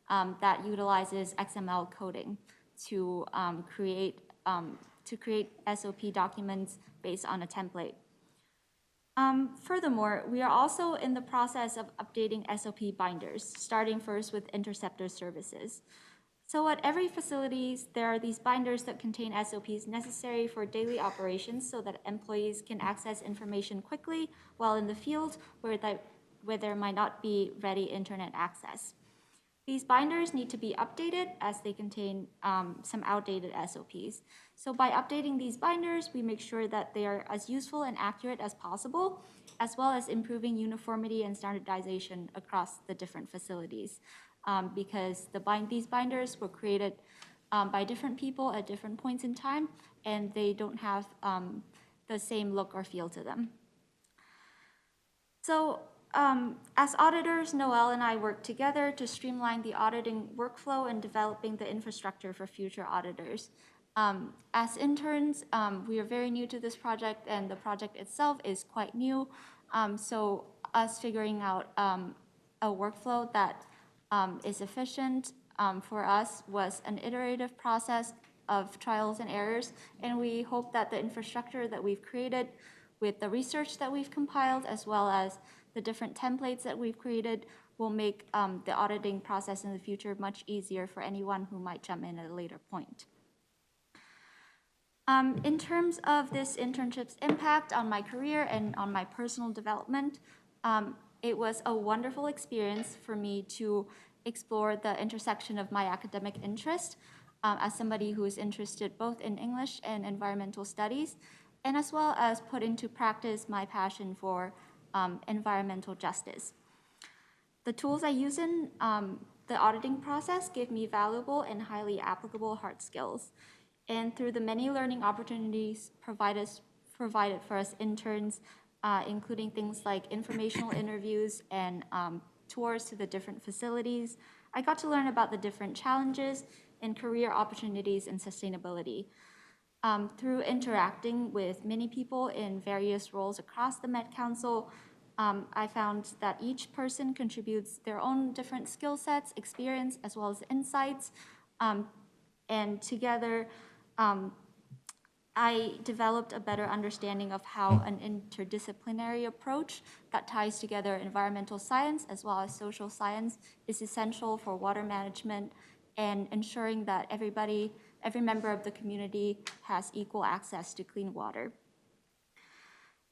that utilizes XML coding to create SOP documents based on a template. Furthermore, we are also in the process of updating SOP binders, starting first with Interceptor services. So at every facility, there are these binders that contain SOPs necessary for daily operations so that employees can access information quickly while in the field where there might not be ready internet access. These binders need to be updated as they contain some outdated SOPs. So by updating these binders, we make sure that they are as useful and accurate as possible, as well as improving uniformity and standardization across the different facilities. Because these binders were created by different people at different points in time, and they don't have the same look or feel to them. So as auditors, Noelle and I worked together to streamline the auditing workflow and developing the infrastructure for future auditors. As interns, we are very new to this project, and the project itself is quite new. So us figuring out a workflow that is efficient for us was an iterative process of trials and errors, and we hope that the infrastructure that we've created with the research that we've compiled, as well as the different templates that we've created, will make the auditing process in the future much easier for anyone who might jump in at a later point. In terms of this internship's impact on my career and on my personal development, it was a wonderful experience for me to explore the intersection of my academic interest as somebody who is interested both in English and environmental studies, and as well as put into practice my passion for environmental justice. The tools I use in the auditing process give me valuable and highly applicable hard skills. And through the many learning opportunities provided for us interns, including things like informational interviews and tours to the different facilities, I got to learn about the different challenges and career opportunities in sustainability. Through interacting with many people in various roles across the Met Council, I found that each person contributes their own different skill sets, experience, as well as insights. And together, I developed a better understanding of how an interdisciplinary approach that ties together environmental science as well as social science is essential for water management and ensuring that every member of the community has equal access to clean water.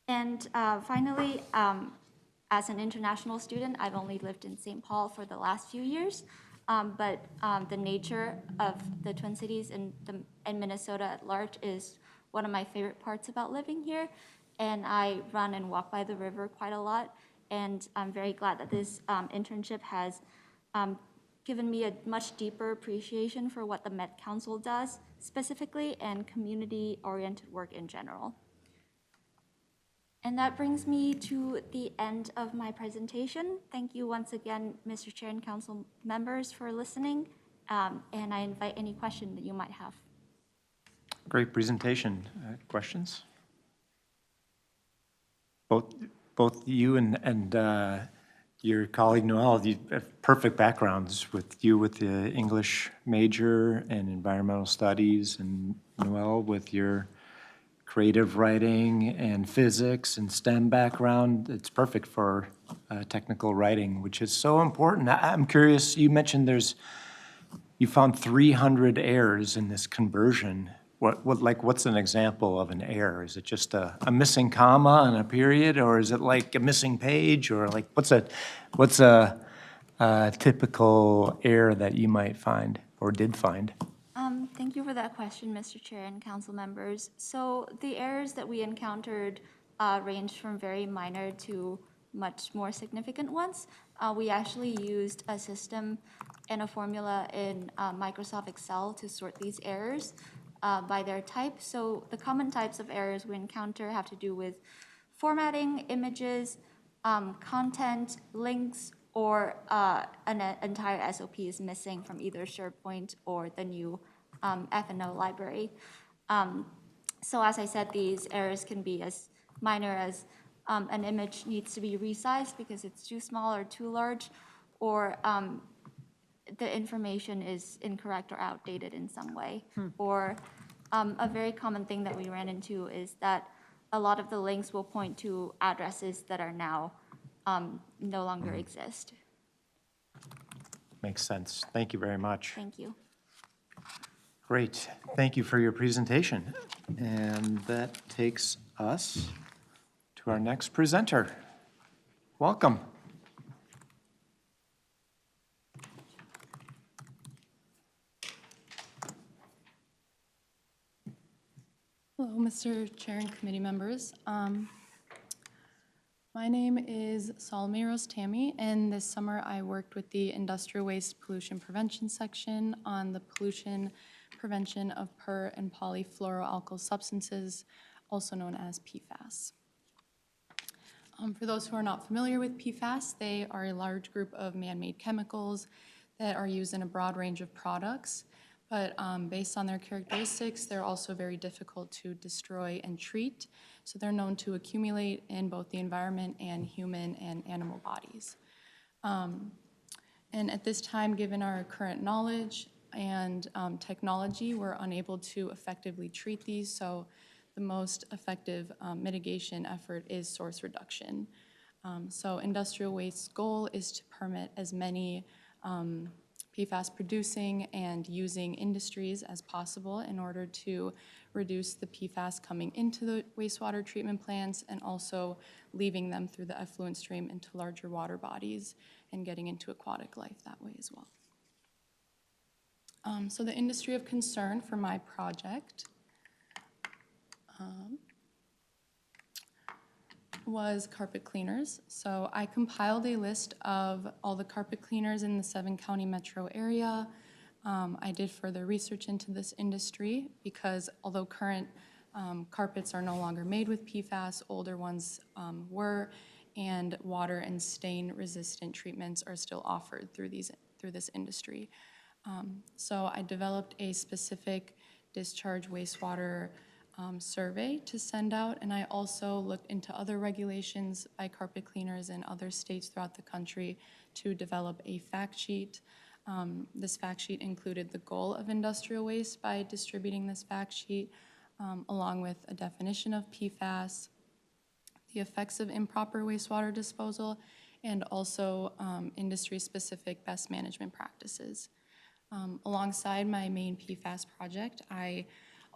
And finally, as an international student, I've only lived in St. Paul for the last few years, but the nature of the Twin Cities and Minnesota at large is one of my favorite parts about living here. And I run and walk by the river quite a lot, and I'm very glad that this internship has given me a much deeper appreciation for what the Met Council does specifically and community-oriented work in general. And that brings me to the end of my presentation. Thank you once again, Mr. Chair and council members, for listening. And I invite any question that you might have. Great presentation. Questions? Both you and your colleague Noelle, you have perfect backgrounds with you with the English major and environmental studies, and Noelle with your creative writing and physics and STEM background. It's perfect for technical writing, which is so important. I'm curious, you mentioned you found 300 errors in this conversion. What's an example of an error? Is it just a missing comma and a period, or is it like a missing page, or like what's a typical error that you might find or did find? Thank you for that question, Mr. Chair and council members. So the errors that we encountered ranged from very minor to much more significant ones. We actually used a system and a formula in Microsoft Excel to sort these errors by their type. So the common types of errors we encounter have to do with formatting, images, content, links, or an entire SOP is missing from either SharePoint or the new F&O library. So as I said, these errors can be as minor as an image needs to be resized because it's too small or too large, or the information is incorrect or outdated in some way. Or a very common thing that we ran into is that a lot of the links will point to addresses that are now no longer exist. Makes sense. Thank you very much. Thank you. Great. Thank you for your presentation. And that takes us to our next presenter. Welcome. Hello, Mr. Chair and committee members. My name is Salome Rose Tammy, and this summer I worked with the Industrial Waste Pollution Prevention section on the pollution prevention of per- and polyfluoroalkyl substances, also known as PFAS. For those who are not familiar with PFAS, they are a large group of man-made chemicals that are used in a broad range of products, but based on their characteristics, they're also very difficult to destroy and treat. So they're known to accumulate in both the environment and human and animal bodies. And at this time, given our current knowledge and technology, we're unable to effectively treat these. So the most effective mitigation effort is source reduction. So industrial waste's goal is to permit as many PFAS producing and using industries as possible in order to reduce the PFAS coming into the wastewater treatment plants and also leaving them through the effluent stream into larger water bodies and getting into aquatic life that way as well. So the industry of concern for my project was carpet cleaners. So I compiled a list of all the carpet cleaners in the 7-county metro area. I did further research into this industry because although current carpets are no longer made with PFAS, older ones were, and water and stain resistant treatments are still offered through this industry. So I developed a specific discharge wastewater survey to send out, and I also looked into other regulations by carpet cleaners in other states throughout the country to develop a fact sheet. This fact sheet included the goal of industrial waste by distributing this fact sheet, along with a definition of PFAS, the effects of improper wastewater disposal, and also industry-specific best management practices. Alongside my main PFAS project, I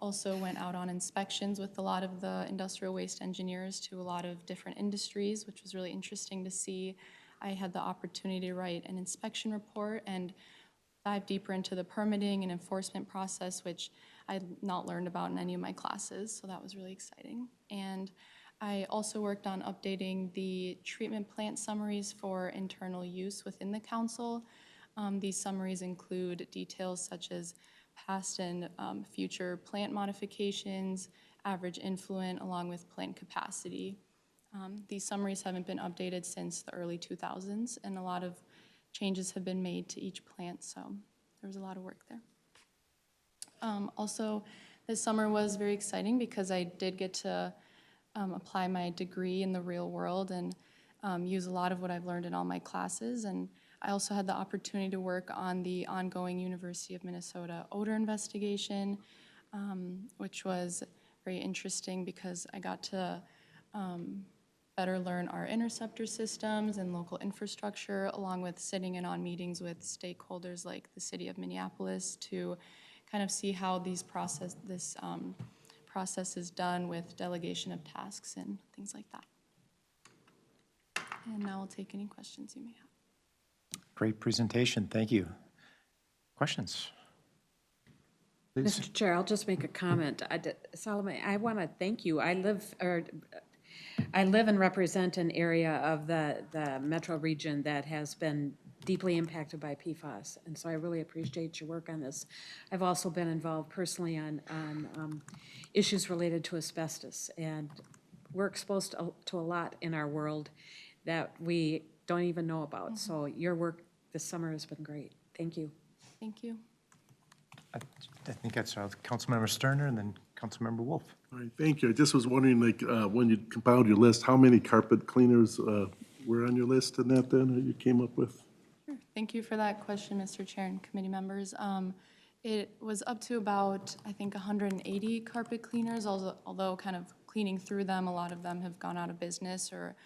also went out on inspections with a lot of the industrial waste engineers to a lot of different industries, which was really interesting to see. I had the opportunity to write an inspection report and dive deeper into the permitting and enforcement process, which I had not learned about in any of my classes, so that was really exciting. And I also worked on updating the treatment plant summaries for internal use within the council. These summaries include details such as past and future plant modifications, average influent, along with plant capacity. These summaries haven't been updated since the early 2000s, and a lot of changes have been made to each plant, so there was a lot of work there. Also, this summer was very exciting because I did get to apply my degree in the real world and use a lot of what I've learned in all my classes. And I also had the opportunity to work on the ongoing University of Minnesota odor investigation, which was very interesting because I got to better learn our interceptor systems and local infrastructure, along with sitting in on meetings with stakeholders like the city of Minneapolis to kind of see how this process is done with delegation of tasks and things like that. And now I'll take any questions you may have. Great presentation, thank you. Questions? Please. Mr. Chair, I'll just make a comment. Solomon, I want to thank you. I live and represent an area of the metro region that has been deeply impacted by PFAS, and so I really appreciate your work on this. I've also been involved personally on issues related to asbestos, and we're exposed to a lot in our world that we don't even know about. Mm-hmm. So your work this summer has been great. Thank you. Thank you. I think that's Councilmember Sterner and then Councilmember Wolf. All right, thank you. I just was wondering, like, when you compiled your list, how many carpet cleaners were on your list in that then, that you came up with? Sure. Thank you for that question, Mr. Chair and committee members. It was up to about, I think, 180 carpet cleaners, although kind of cleaning through them, a lot of them have gone out of business, or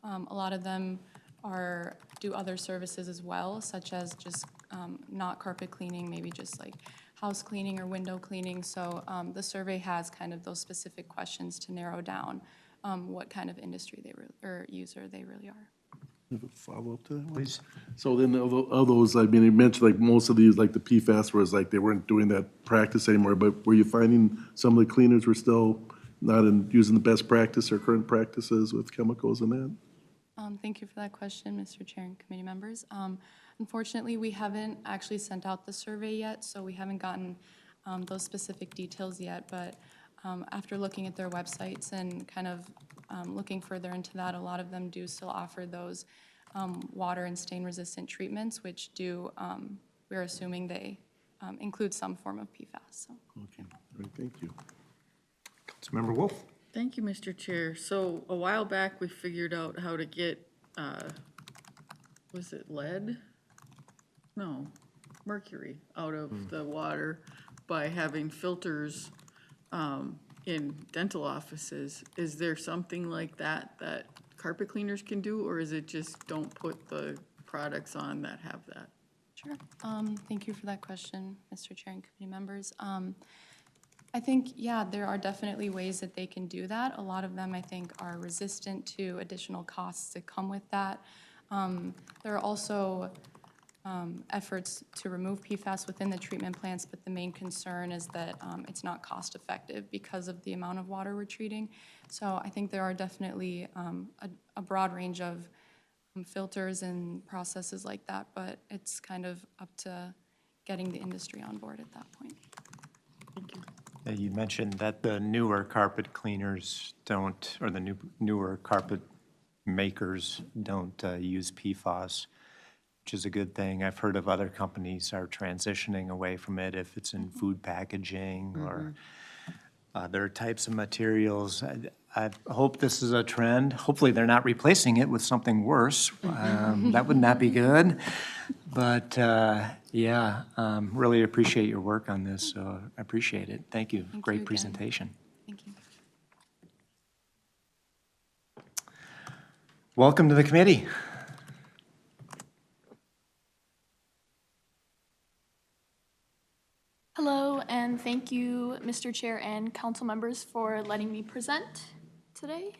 a lot of them do other services as well, such as just not carpet cleaning, maybe just like house cleaning or window cleaning. So the survey has kind of those specific questions to narrow down what kind of industry or user they really are. Have a follow-up to that one? Please. So then of those, I mean, you mentioned like most of these, like the PFAS was like they weren't doing that practice anymore, but were you finding some of the cleaners were still not using the best practice or current practices with chemicals and that? Thank you for that question, Mr. Chair and committee members. Unfortunately, we haven't actually sent out the survey yet, so we haven't gotten those specific details yet, but after looking at their websites and kind of looking further into that, a lot of them do still offer those water and stain-resistant treatments, which we're assuming they include some form of PFAS. So. Okay, all right, thank you. Councilmember Wolf. Thank you, Mr. Chair. So a while back, we figured out how to get, was it lead? No, mercury out of the water by having filters in dental offices. Is there something like that that carpet cleaners can do, or is it just don't put the products on that have that? Sure. Thank you for that question, Mr. Chair and committee members. I think, yeah, there are definitely ways that they can do that. A lot of them, I think, are resistant to additional costs that come with that. There are also efforts to remove PFAS within the treatment plants, but the main concern is that it's not cost effective because of the amount of water we're treating. So I think there are definitely a broad range of filters and processes like that, but it's kind of up to getting the industry on board at that point. Thank you. You mentioned that the newer carpet cleaners don't, or the newer carpet makers don't use PFAS, which is a good thing. I've heard of other companies are transitioning away from it if it's in food packaging or other types of materials. I hope this is a trend. Hopefully they're not replacing it with something worse. That would not be good. But yeah, really appreciate your work on this. So I appreciate it. Thank you. Thank Great you presentation. Thank you. Welcome to the committee. Hello, and thank you, Mr. Chair and council members, for letting me present today.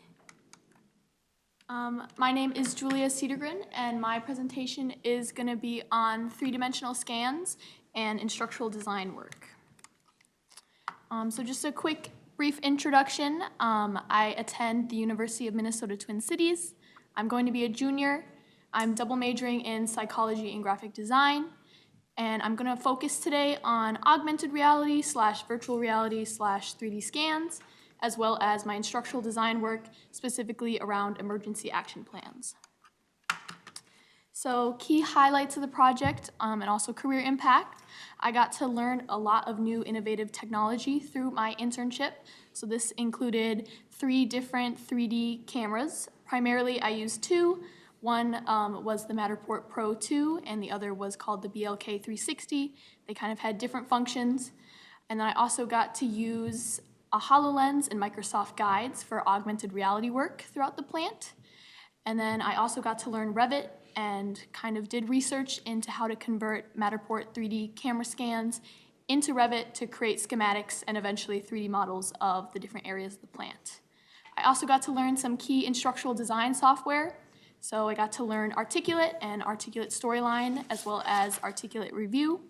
My name is Julia Cedergren, and my presentation is going to be on three-dimensional scans and instructional design work. So just a quick, brief introduction. I attend the University of Minnesota Twin Cities. I'm going to be a junior. I'm double majoring in psychology and graphic design. And I'm going to focus today on augmented reality / virtual reality / 3D scans, as well as my instructional design work, specifically around emergency action plans. So key highlights of the project and also career impact. I got to learn a lot of new innovative technology through my internship. So this included 3 different 3D cameras. Primarily I used 2. One was the Matterport Pro 2 and the other was called the BLK 360. They kind of had different functions. And then I also got to use a HoloLens and Microsoft Guides for augmented reality work throughout the plant. And then I also got to learn Revit and kind of did research into how to convert Matterport 3D camera scans into Revit to create schematics and eventually 3D models of the different areas of the plant. I also got to learn some key instructional design software. So I got to learn Articulate and Articulate Storyline, as well as Articulate Review.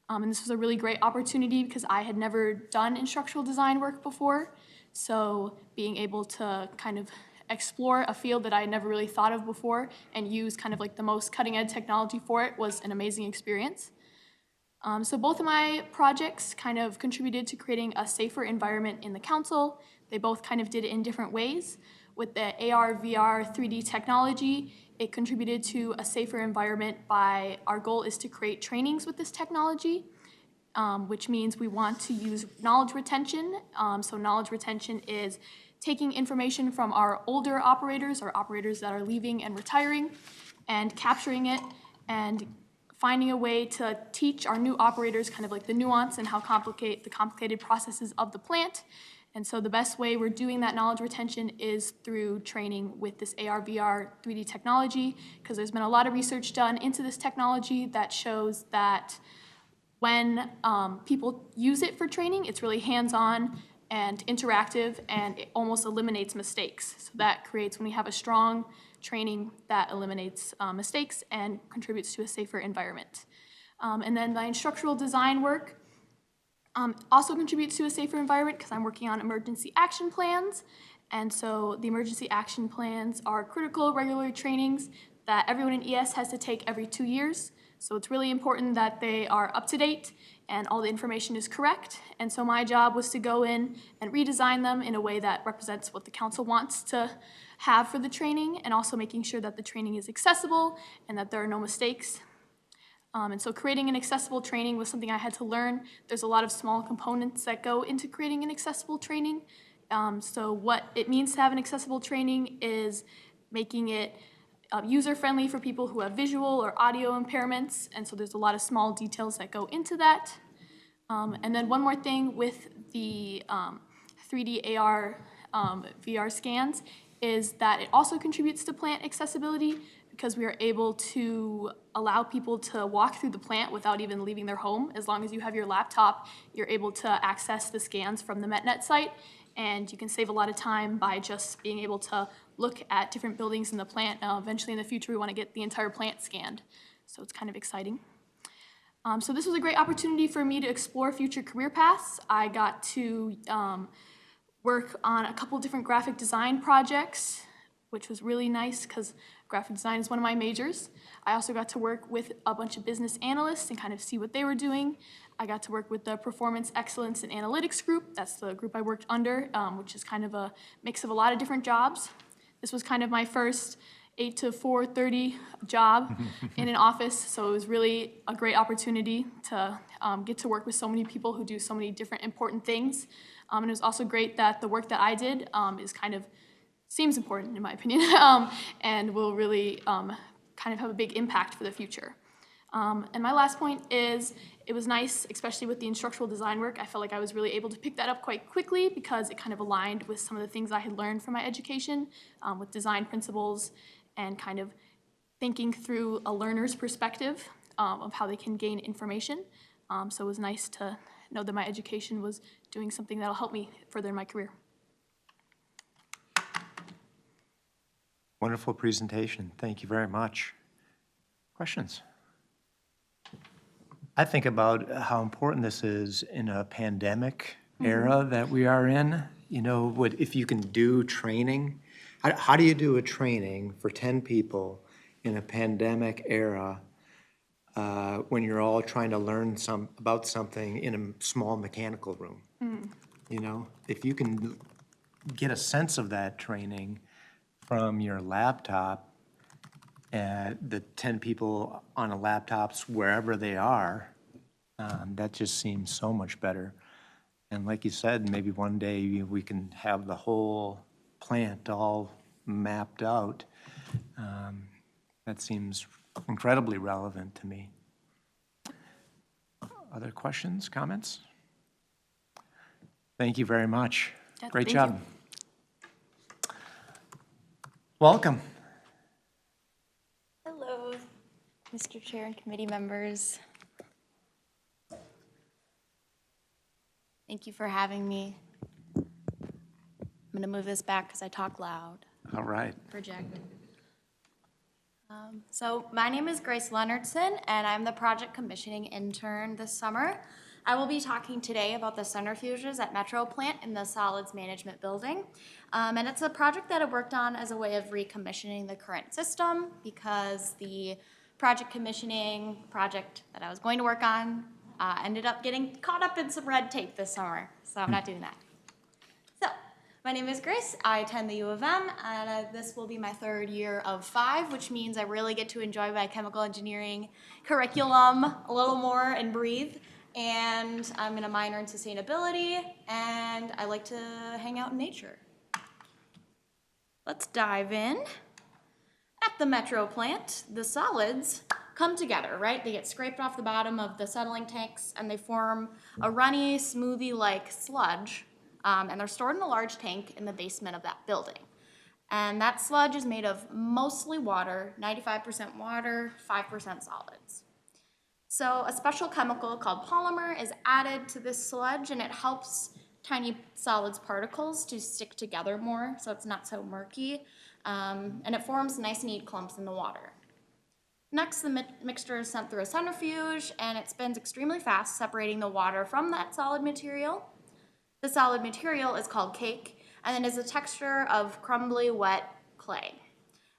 And this was a really great opportunity because I had never done instructional design work before. So being able to kind of explore a field that I had never really thought of before and use kind of like the most cutting edge technology for it was an amazing experience. So both of my projects kind of contributed to creating a safer environment in the council. They both kind of did it in different ways. With the AR, VR, 3D technology, it contributed to a safer environment by, our goal is to create trainings with this technology, which means we want to use knowledge retention. So knowledge retention is taking information from our older operators or operators that are leaving and retiring and capturing it and finding a way to teach our new operators kind of like the nuance and how the complicated processes of the plant. And so the best way we're doing that knowledge retention is through training with this AR, VR, 3D technology, because there's been a lot of research done into this technology that shows that when people use it for training, it's really hands-on and interactive, and it almost eliminates mistakes. So that creates, when we have a strong training, that eliminates mistakes and contributes to a safer environment. And then the instructional design work also contributes to a safer environment because I'm working on emergency action plans. And so the emergency action plans are critical regular trainings that everyone in ES has to take every 2 years. So it's really important that they are up to date and all the information is correct. And so my job was to go in and redesign them in a way that represents what the council wants to have for the training, and also making sure that the training is accessible and that there are no mistakes. And so creating an accessible training was something I had to learn. There's a lot of small components that go into creating an accessible training. So what it means to have an accessible training is making it user-friendly for people who have visual or audio impairments. And so there's a lot of small details that go into that. And then one more thing with the 3D AR VR scans is that it also contributes to plant accessibility, because we are able to allow people to walk through the plant without even leaving their home. As long as you have your laptop, you're able to access the scans from the MetNet site, and you can save a lot of time by just being able to look at different buildings in the plant. Eventually in the future, we want to get the entire plant scanned. So it's kind of exciting. So this was a great opportunity for me to explore future career paths. I got to work on a couple different graphic design projects, which was really nice because graphic design is one of my majors. I also got to work with a bunch of business analysts and kind of see what they were doing. I got to work with the Performance Excellence and Analytics group. That's the group I worked under, which is kind of a mix of a lot of different jobs. This was kind of my first 8 to 4:30 job in an office, so it was really a great opportunity to get to work with so many people who do so many different important things. And it was also great that the work that I did is kind of seems important in my opinion, and will really kind of have a big impact for the future. And my last point is, it was nice, especially with the instructional design work, I felt like I was really able to pick that up quite quickly because it kind of aligned with some of the things I had learned from my education, with design principles and kind of thinking through a learner's perspective of how they can gain information. So it was nice to know that my education was doing something that'll help me further in my career. Wonderful presentation. Thank you very much. Questions? I think about how important this is in a pandemic era that we are in. You know, if you can do training, how do you do a training for 10 people in a pandemic era when you're all trying to learn about something in a small mechanical room? You know, if you can get a sense of that training from your laptop, the 10 people on a laptops wherever they are, that just seems so much better. And like you said, maybe one day we can have the whole plant all mapped out. That seems incredibly relevant to me. Other questions, comments? Thank you very much. Great job. Welcome. Hello, Mr. Chair and committee members. Thank you for having me. I'm going to move this back because I talk loud. All right. Project. So my name is Grace Leonardson, and I'm the project commissioning intern this summer. I will be talking today about the centrifuges at Metropolitan in the solids management building. And it's a project that I worked on as a way of recommissioning the current system because the project commissioning project that I was going to work on ended up getting caught up in some red tape this summer, so I'm not doing that. So, my name is Grace. I attend the U of M, and this will be my 3rd year of 5, which means I really get to enjoy my chemical engineering curriculum a little more and breathe. And I'm going to minor in sustainability, and I like to hang out in nature. Let's dive in. At the Metro plant, the solids come together, right? They get scraped off the bottom of the settling tanks, and they form a runny, smoothie-like sludge, and they're stored in a large tank in the basement of that building. And that sludge is made of mostly water, 95% water, 5% solids. So a special chemical called polymer is added to this sludge, and it helps tiny solids particles to stick together more, so it's not so murky, and it forms nice, neat clumps in the water. Next, the mixture is sent through a centrifuge, and it spins extremely fast, separating the water from that solid material. The solid material is called cake, and it is a texture of crumbly, wet clay.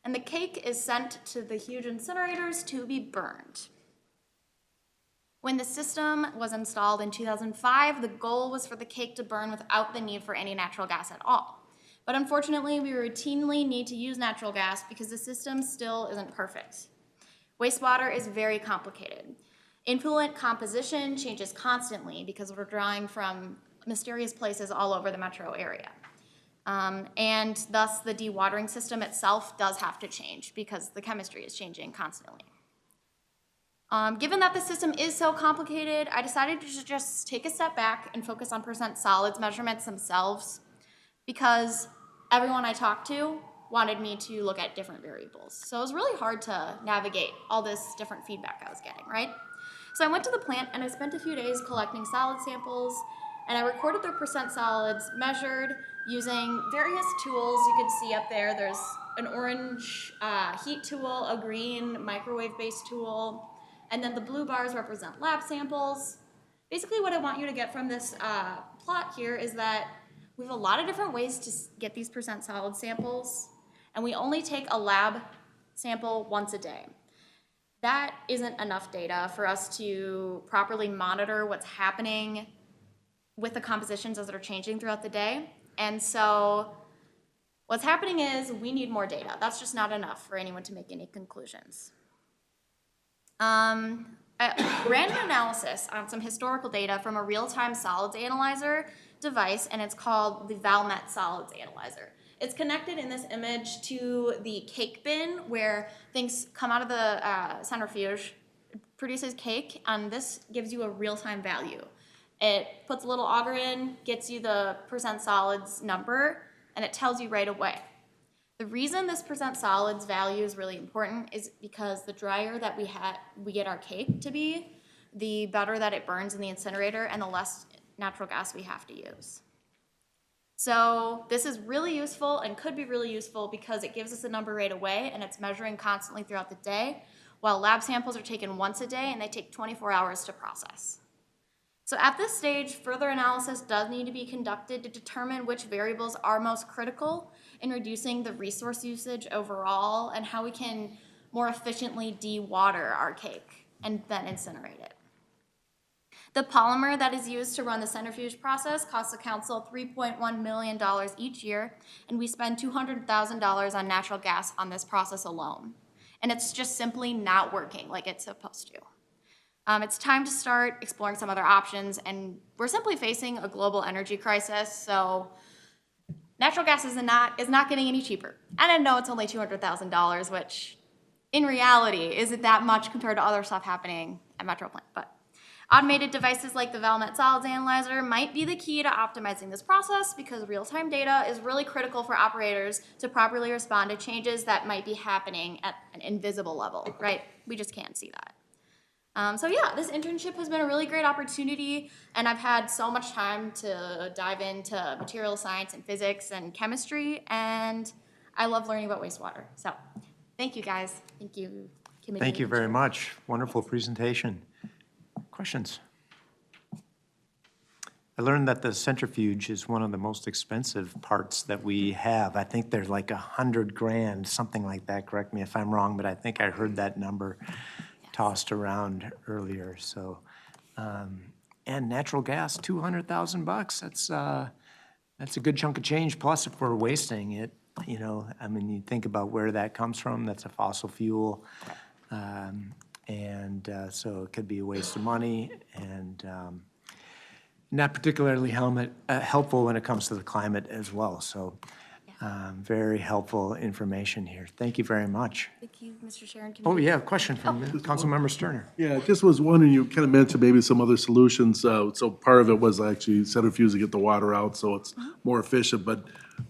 And the cake is sent to the huge incinerators to be burned. When the system was installed in 2005, the goal was for the cake to burn without the need for any natural gas at all. But unfortunately, we routinely need to use natural gas because the system still isn't perfect. Wastewater is very complicated. Influent composition changes constantly because we're drawing from mysterious places all over the metro area. And thus, the dewatering system itself does have to change because the chemistry is changing constantly. Given that the system is so complicated, I decided to just take a step back and focus on percent solids measurements themselves because everyone I talked to wanted me to look at different variables. So it was really hard to navigate all this different feedback I was getting, right? So I went to the plant and I spent a few days collecting solid samples, and I recorded their percent solids measured using various tools you can see up there. There's an orange heat tool, a green microwave-based tool, and then the blue bars represent lab samples. Basically what I want you to get from this plot here is that we have a lot of different ways to get these percent solid samples, and we only take a lab sample once a day. That isn't enough data for us to properly monitor what's happening with the compositions as they're changing throughout the day. And so what's happening is we need more data. That's just not enough for anyone to make any conclusions. I ran an analysis on some historical data from a real-time solids analyzer device, and it's called the Valmet Solids Analyzer. It's connected in this image to the cake bin where things come out of the centrifuge, produces cake, and this gives you a real-time value. It puts a little auger in, gets you the percent solids number, and it tells you right away. The reason this percent solids value is really important is because the drier that we get our cake to be, the better that it burns in the incinerator and the less natural gas we have to use. So this is really useful and could be really useful because it gives us a number right away and it's measuring constantly throughout the day, while lab samples are taken once a day and they take 24 hours to process. So at this stage, further analysis does need to be conducted to determine which variables are most critical in reducing the resource usage overall and how we can more efficiently dewater our cake and then incinerate it. The polymer that is used to run the centrifuge process costs the council $3.1 million each year, and we spend $200,000 on natural gas on this process alone. And it's just simply not working like it's supposed to. It's time to start exploring some other options, and we're simply facing a global energy crisis, so natural gas is not getting any cheaper. And I know it's only $200,000, which in reality isn't that much compared to other stuff happening at Metropolitan. But automated devices like the Valmet Solids Analyzer might be the key to optimizing this process, because real-time data is really critical for operators to properly respond to changes that might be happening at an invisible level, right? We just can't see that. So yeah, this internship has been a really great opportunity, and I've had so much time to dive into material science and physics and chemistry, and I love learning about wastewater. So thank you, guys. Thank you, committee. Thank you very much. Wonderful presentation. Questions? I learned that the centrifuge is one of the most expensive parts that we have. I think there's like $100,000, something like that. Correct me if I'm wrong, but I think I heard that number tossed around earlier. So, and natural gas, $200,000. That's a good chunk of change. Plus, if we're wasting it, you know, I mean, you think about where that comes from. That's a fossil fuel. So it could be a waste of money and not particularly helpful when it comes to the climate as well. So very helpful information here. Thank you very much. Thank you, Mr. Chair. Oh, yeah, a question from Councilmember Sterner. Yeah, just was wondering, you kind of mentioned maybe some other solutions. So part of it was actually centrifuge to get the water out so it's more efficient. But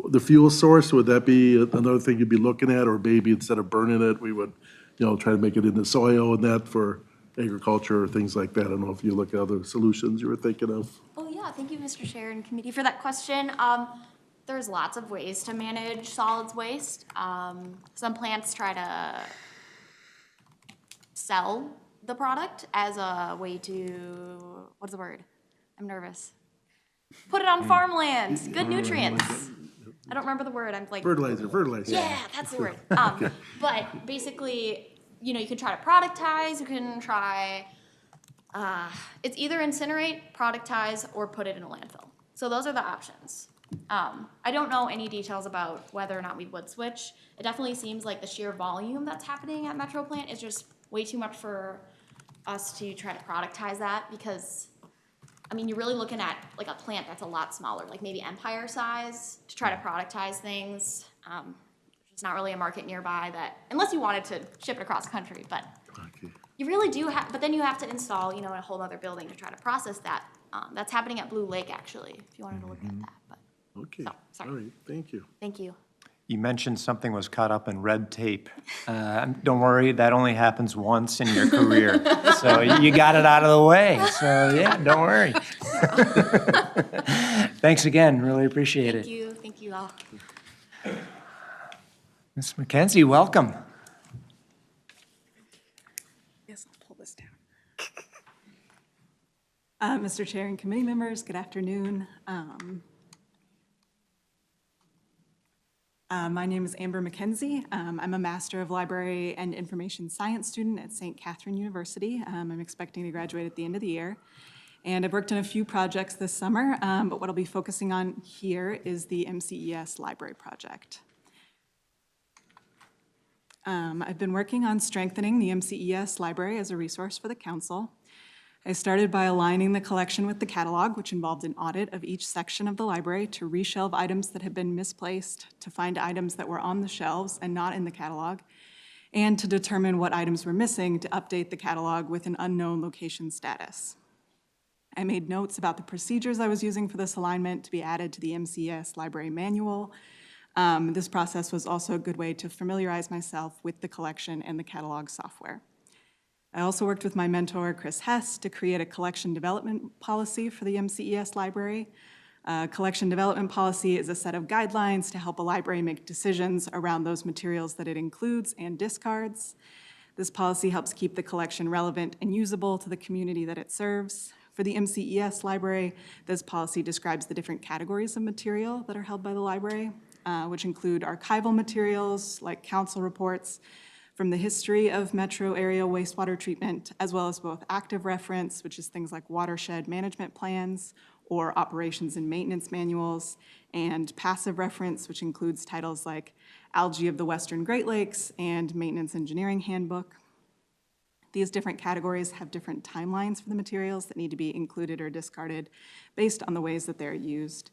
the fuel source, would that be another thing you'd be looking at? Or maybe instead of burning it, we would, you know, try to make it into soil and that for agriculture or things like that? I don't know if you look at other solutions you were thinking of. Oh yeah, thank you, Mr. Chair and committee, for that question. There's lots of ways to manage solids waste. Some plants try to sell the product as a way to, what's the word? I'm nervous. Put it on farmland, good nutrients. I don't remember the word, I'm like. Fertilizer. Yeah, that's the word. But basically, you know, you can try to productize, you can try, it's either incinerate, productize, or put it in a landfill. So those are the options. I don't know any details about whether or not we would switch. It definitely seems like the sheer volume that's happening at Metropolitan is just way too much for us to try to productize that, because, I mean, you're really looking at like a plant that's a lot smaller, like maybe Empire size, to try to productize things. There's not really a market nearby that, unless you wanted to ship it across the country, but you really do have, but then you have to install, you know, a whole other building to try to process that. That's happening at Blue Lake, actually, if you wanted to look at that, but. Okay, So, sorry. all right, thank you. Thank you. You mentioned something was caught up in red tape. Don't worry, that only happens once in your career. So you got it out of the way. So yeah, don't worry. Thanks again, really appreciate it. Thank you all. Ms. Mckenzie, welcome. Yes, I'll pull this down. Mr. Chair and committee members, good afternoon. My name is Amber Mckenzie. I'm a Master of Library and Information Science student at St. Catherine University. I'm expecting to graduate at the end of the year. And I've worked on a few projects this summer, but what I'll be focusing on here is the MCES library project. I've been working on strengthening the MCES library as a resource for the council. I started by aligning the collection with the catalog, which involved an audit of each section of the library to reshelve items that had been misplaced, to find items that were on the shelves and not in the catalog, and to determine what items were missing to update the catalog with an unknown location status. I made notes about the procedures I was using for this alignment to be added to the MCES library manual. This process was also a good way to familiarize myself with the collection and the catalog software. I also worked with my mentor, Chris Hess, to create a collection development policy for the MCES library. Collection development policy is a set of guidelines to help a library make decisions around those materials that it includes and discards. This policy helps keep the collection relevant and usable to the community that it serves. For the MCES library, this policy describes the different categories of material that are held by the library, which include archival materials like council reports, from the history of metro area wastewater treatment, as well as both active reference, which is things like watershed management plans or operations and maintenance manuals, and passive reference, which includes titles like Algae of the Western Great Lakes and Maintenance Engineering Handbook. These different categories have different timelines for the materials that need to be included or discarded based on the ways that they're used.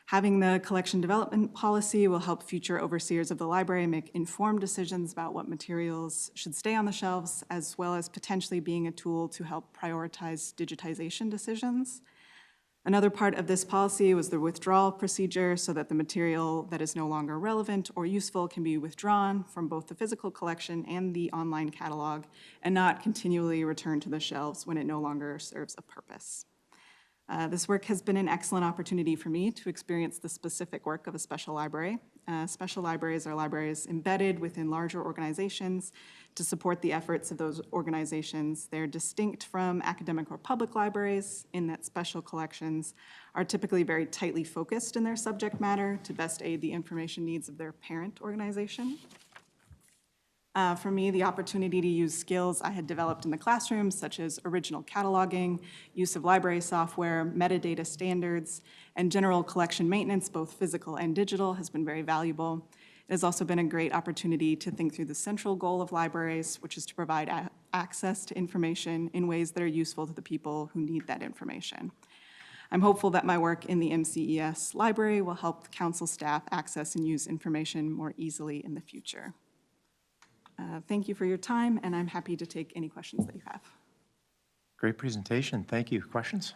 Having the collection development policy will help future overseers of the library make informed decisions about what materials should stay on the shelves, as well as potentially being a tool to help prioritize digitization decisions. Another part of this policy was the withdrawal procedure so that the material that is no longer relevant or useful can be withdrawn from both the physical collection and the online catalog and not continually returned to the shelves when it no longer serves a purpose. This work has been an excellent opportunity for me to experience the specific work of a special library. Special libraries are libraries embedded within larger organizations to support the efforts of those organizations. They're distinct from academic or public libraries in that special collections are typically very tightly focused in their subject matter to best aid the information needs of their parent organization. For me, the opportunity to use skills I had developed in the classroom, such as original cataloging, use of library software, metadata standards, and general collection maintenance, both physical and digital, has been very valuable. It has also been a great opportunity to think through the central goal of libraries, which is to provide access to information in ways that are useful to the people who need that information. I'm hopeful that my work in the MCES library will help council staff access and use information more easily in the future. Thank you for your time, and I'm happy to take any questions that you have. Great presentation. Thank you. Questions?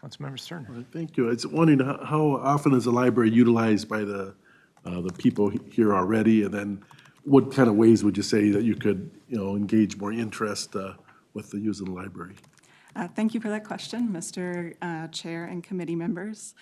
Councilmember Stern. All right, thank you. I was wondering how often is the library utilized by the people here already? And then what kind of ways would you say that you could, engage more interest with the use of the library? Thank you for that question, Mr. Chair and committee members.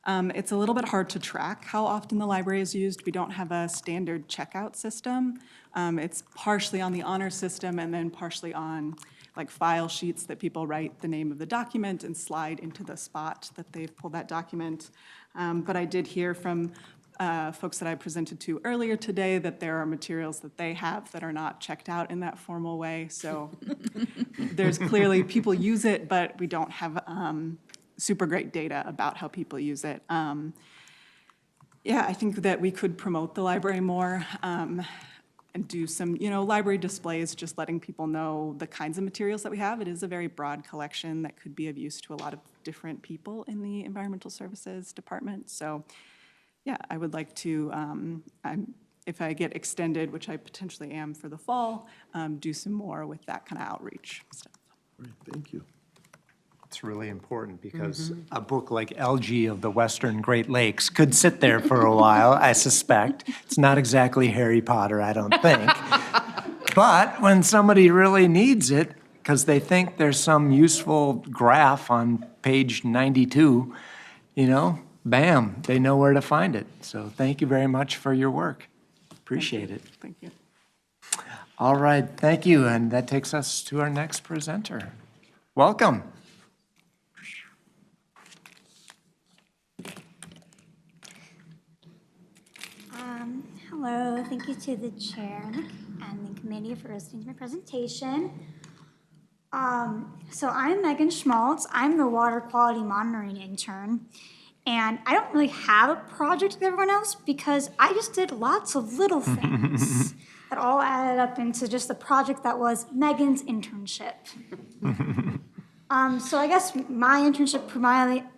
It's a little bit hard to track how often the library is used. We don't have a standard checkout system. It's partially on the honor system and then partially on like file sheets that people write the name of the document and slide into the spot that they've pulled that document. But I did hear from folks that I presented to earlier today that there are materials that they have that are not checked out in that formal way. So there's clearly people use it, but we don't have super great data about how people use it. Yeah, I think that we could promote the library more and do some, library displays, just letting people know the kinds of materials that we have. It is a very broad collection that could be of use to a lot of different people in the Environmental Services Department. So yeah, I would like to, if I get extended, which I potentially am for the fall, do some more with that kind of outreach stuff. Great, thank you. It's really important because a book like Algae of the Western Great Lakes could sit there for a while, I suspect. It's not exactly Harry Potter, I don't think. But when somebody really needs it, because they think there's some useful graph on page 92, bam, they know where to find it. So thank you very much for your work. Appreciate it. Thank you. All right, thank you. And that takes us to our next presenter. Welcome. Hello, thank you to the chair and the committee for listening to my presentation. So I'm Megan Schmaltz. I'm the water quality monitoring intern. And I don't really have a project with everyone else because I just did lots of little things that all added up into just the project that was Megan's internship. So I guess my internship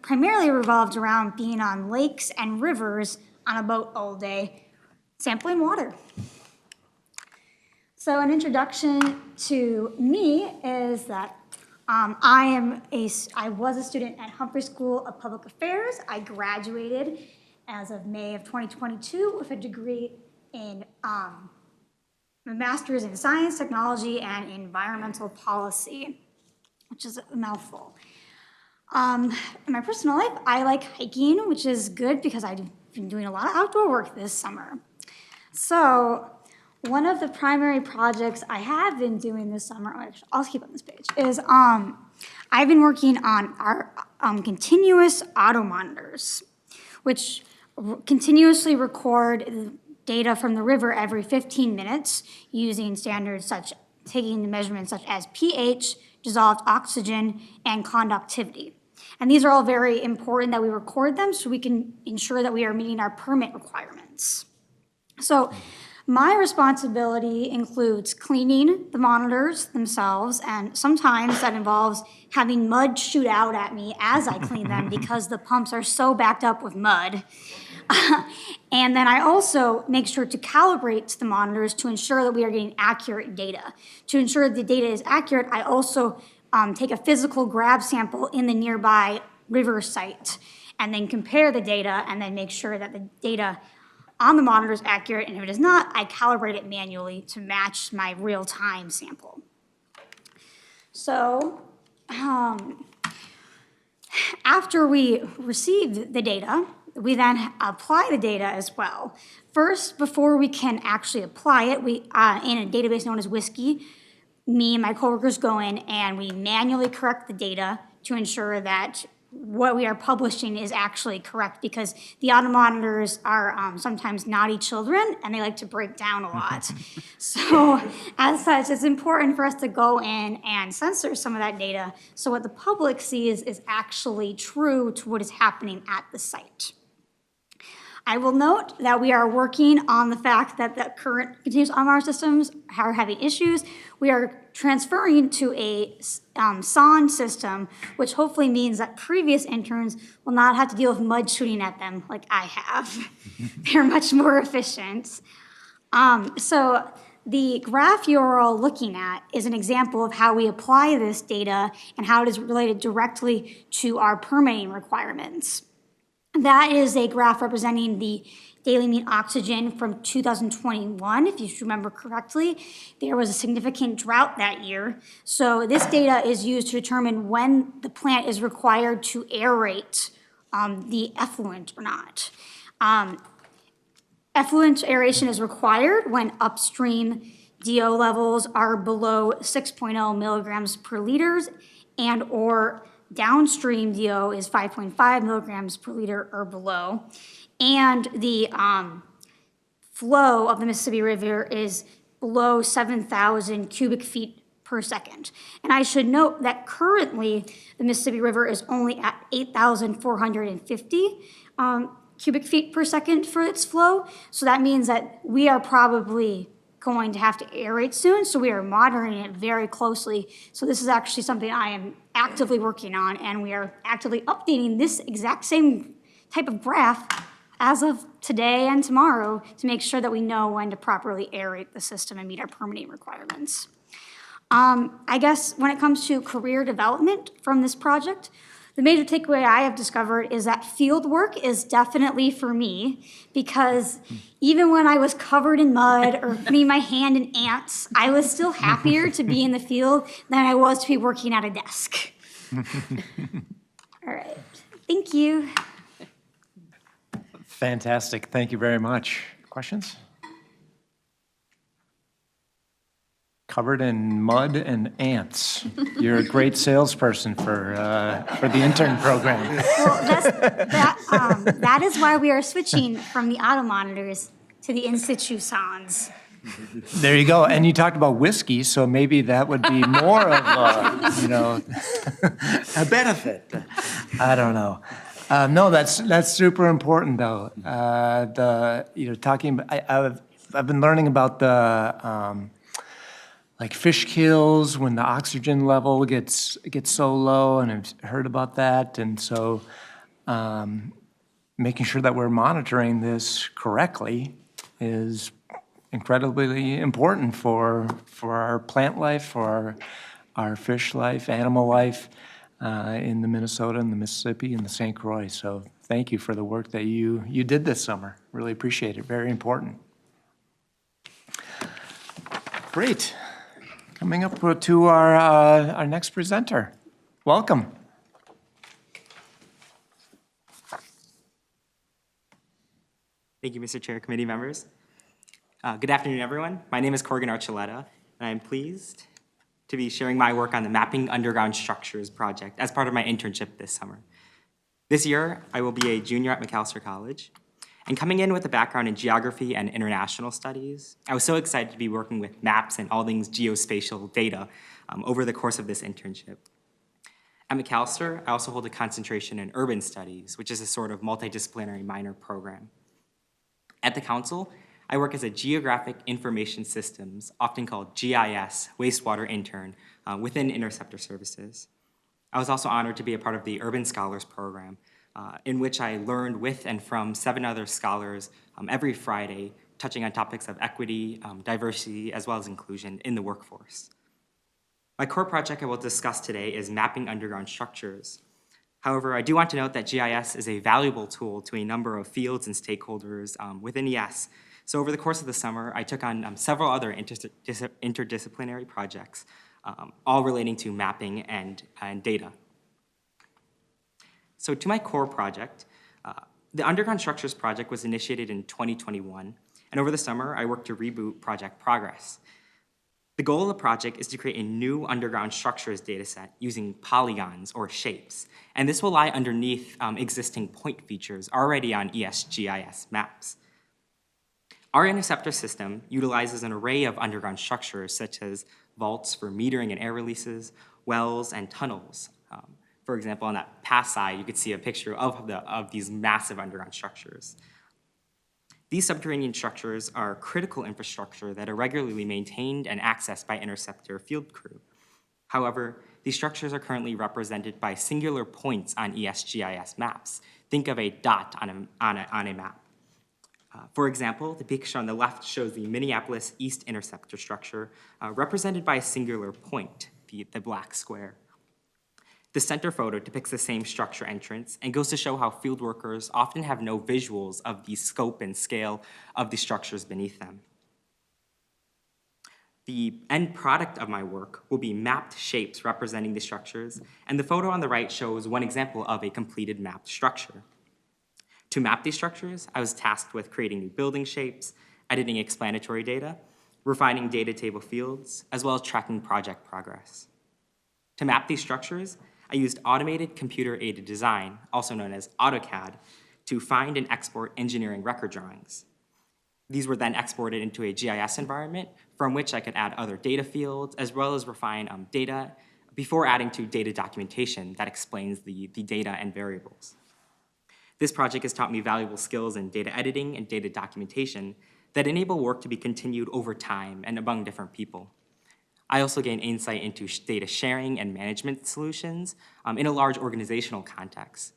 primarily revolved around being on lakes and rivers on a boat all day, sampling water. So an introduction to me is that I was a student at Humphrey School of Public Affairs. I graduated as of May of 2022 with a degree in a master's in science, technology, and environmental policy, which is a mouthful. In my personal life, I like hiking, which is good because I've been doing a lot of outdoor work this summer. So one of the primary projects I have been doing this summer, I'll keep on this page, is I've been working on our continuous auto monitors, which continuously record data from the river every 15 minutes using standards taking the measurements such as pH, dissolved oxygen, and conductivity. And these are all very important that we record them so we can ensure that we are meeting our permit requirements. So my responsibility includes cleaning the monitors themselves, and sometimes that involves having mud shoot out at me as I clean them because the pumps are so backed up with mud. And then I also make sure to calibrate the monitors to ensure that we are getting accurate data. To ensure that the data is accurate, I also take a physical grab sample in the nearby river site and then compare the data and then make sure that the data on the monitor is accurate, and if it is not, I calibrate it manually to match my real-time sample. So after we receive the data, we then apply the data as well. First, before we can actually apply it, we in a database known as Whiskey, me and my coworkers go in and we manually correct the data to ensure that what we are publishing is actually correct, because the auto monitors are sometimes naughty children and they like to break down a lot. So as such, it's important for us to go in and censor some of that data so what the public sees is actually true to what is happening at the site. I will note that we are working on the fact that the current continuous on-wire systems are having issues. We are transferring to a SON system, which hopefully means that previous interns will not have to deal with mud shooting at them like I have. They're much more efficient. So the graph you're all looking at is an example of how we apply this data and how it is related directly to our permitting requirements. That is a graph representing the daily mean oxygen from 2021. If you remember correctly, there was a significant drought that year. So this data is used to determine when the plant is required to aerate the effluent or not. Effluent aeration is required when upstream DO levels are below 6.0 milligrams per liter and or downstream DO is 5.5 milligrams per liter or below. And the flow of the Mississippi River is below 7,000 cubic feet per second. And I should note that currently the Mississippi River is only at 8,450 cubic feet per second for its flow. So that means that we are probably going to have to aerate soon, so we are monitoring it very closely. So this is actually something I am actively working on, and we are actively updating this exact same type of graph as of today and tomorrow to make sure that we know when to properly aerate the system and meet our permitting requirements. I guess when it comes to career development from this project, the major takeaway I have discovered is that field work is definitely for me, because even when I was covered in mud or putting my hand in ants, I was still happier to be in the field than I was to be working at a desk. All right, thank you. Fantastic, thank you very much. Questions? Covered in mud and ants. You're a great salesperson for the intern program. Well, that is why we are switching from the auto monitors to the in-situ SONs. There you go. And you talked about whiskey, so maybe that would be more of a, a benefit. I don't know. No, that's super important though. Talking. I've been learning about the like fish kills when the oxygen level gets so low, and I've heard about that, and so making sure that we're monitoring this correctly is incredibly important for our plant life, for our fish life, animal life in the Minnesota and the Mississippi and the St. Croix. So thank you for the work that you did this summer. Really appreciate it. Very important. Great. Coming up to our next presenter. Welcome. Thank you, Mr. Chair, committee members. Good afternoon, everyone. My name is Corgan Archuleta, and I'm pleased to be sharing my work on the Mapping Underground Structures project as part of my internship this summer. This year, I will be a junior at McAllister College, And coming in with a background in geography and international studies, I was so excited to be working with maps and all things geospatial data over the course of this internship. At Macalester, I also hold a concentration in urban studies, which is a sort of multidisciplinary minor program. At the council, I work as a Geographic Information Systems, often called GIS, wastewater intern within Interceptor Services. I was also honored to be a part of the Urban Scholars Program, in which I learned with and from 7 other scholars every Friday, touching on topics of equity, diversity, as well as inclusion in the workforce. My core project I will discuss today is mapping underground structures. However, I do want to note that GIS is a valuable tool to a number of fields and stakeholders within ES. So over the course of the summer, I took on several other interdisciplinary projects, all relating to mapping and data. So to my core project, the Underground Structures project was initiated in 2021, and over the summer, I worked to reboot Project Progress. The goal of the project is to create a new underground structures dataset using polygons or shapes, and this will lie underneath existing point features already on ESGIS maps. Our Interceptor system utilizes an array of underground structures such as vaults for metering and air releases, wells, and tunnels. For example, on that past side, you could see a picture of these massive underground structures. These subterranean structures are critical infrastructure that are regularly maintained and accessed by Interceptor field crew. However, these structures are currently represented by singular points on ESGIS maps. Think of a dot on a map. For example, the picture on the left shows the Minneapolis East Interceptor structure represented by a singular point, the black square. The center photo depicts the same structure entrance and goes to show how field workers often have no visuals of the scope and scale of the structures beneath them. The end product of my work will be mapped shapes representing the structures, and the photo on the right shows one example of a completed mapped structure. To map these structures, I was tasked with creating new building shapes, editing explanatory data, refining data table fields, as well as tracking project progress. To map these structures, I used automated computer-aided design, also known as AutoCAD, to find and export engineering record drawings. These were then exported into a GIS environment from which I could add other data fields, as well as refine data before adding to data documentation that explains the data and variables. This project has taught me valuable skills in data editing and data documentation that enable work to be continued over time and among different people. I also gain insight into data sharing and management solutions in a large organizational context.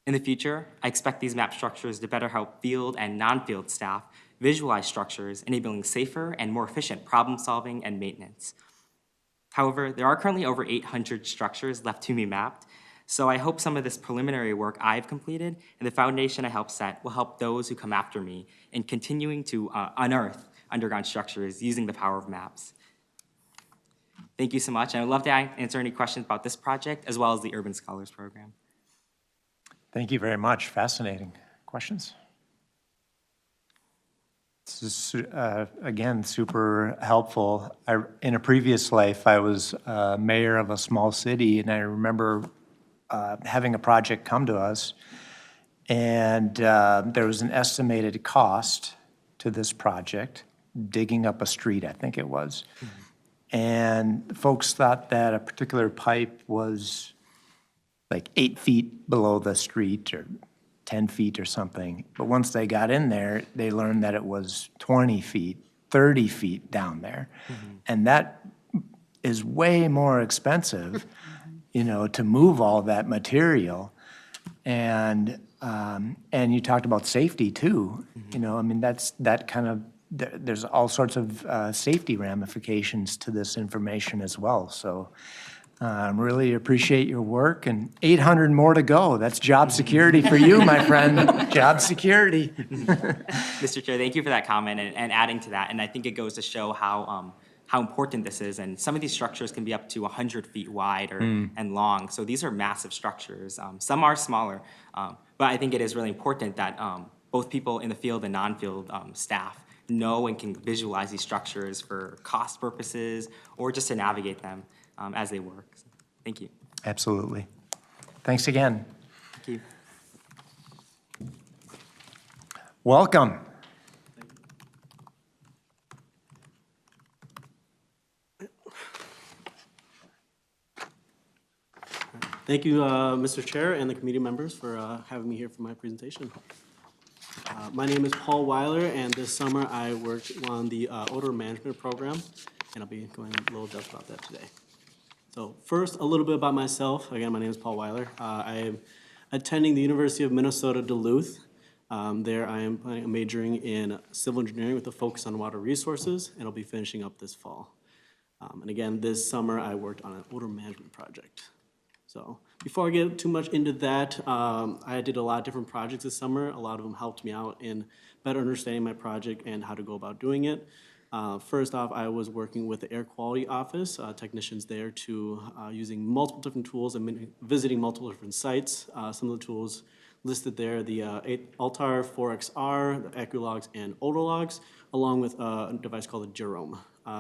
In the future, I expect these map structures to better help field and non-field staff visualize structures, enabling safer and more efficient problem solving and maintenance. However, there are currently over 800 structures left to be mapped, so I hope some of this preliminary work I've completed and the foundation I helped set will help those who come after me in continuing to unearth underground structures using the power of maps. Thank you so much, and I'd love to answer any questions about this project as well as the Urban Scholars Program. Thank you very much. Fascinating. Questions? This is, again, super helpful. In a previous life, I was mayor of a small city, and I remember having a project come to us, and there was an estimated cost to this project, digging up a street, I think it was. Mm-hmm. And folks thought that a particular pipe was like 8 feet below the street or 10 feet or something. But once they got in there, they learned that it was 20 feet, 30 feet down there. Mm-hmm. And that is way more expensive, to move all that material. And you talked about safety too. Mm-hmm. That kind of, there's all sorts of safety ramifications to this information as well. So really appreciate your work, and 800 more to go. That's job security for you, my friend. Job security. Mr. Chair, thank you for that comment and adding to that. And I think it goes to show how important this is. And some of these structures can be up to 100 feet wide and long. So these are massive structures. Some are smaller, but I think it is really important that both people in the field and non-field staff know and can visualize these structures for cost purposes or just to navigate them as they work. So, thank you. Absolutely. Thanks again. Thank you. Welcome. Thank you, Mr. Chair and the committee members for having me here for my presentation. My name is Paul Weiler, and this summer I worked on the Odor Management Program, and I'll be going a little depth about that today. So first, a little bit about myself. Again, my name is Paul Weiler. I am attending the University of Minnesota Duluth. There I am majoring in civil engineering with a focus on water resources, and I'll be finishing up this fall. And again, this summer I worked on an odor management project. So before I get too much into that, I did a lot of different projects this summer. A lot of them helped me out in better understanding my project and how to go about doing it. First off, I was working with the Air Quality Office, technicians there to using multiple different tools and visiting multiple different sites. Some of the tools listed there, the Altar 4XR, the AccuLogs, and Odologs, along with a device called a Jerome.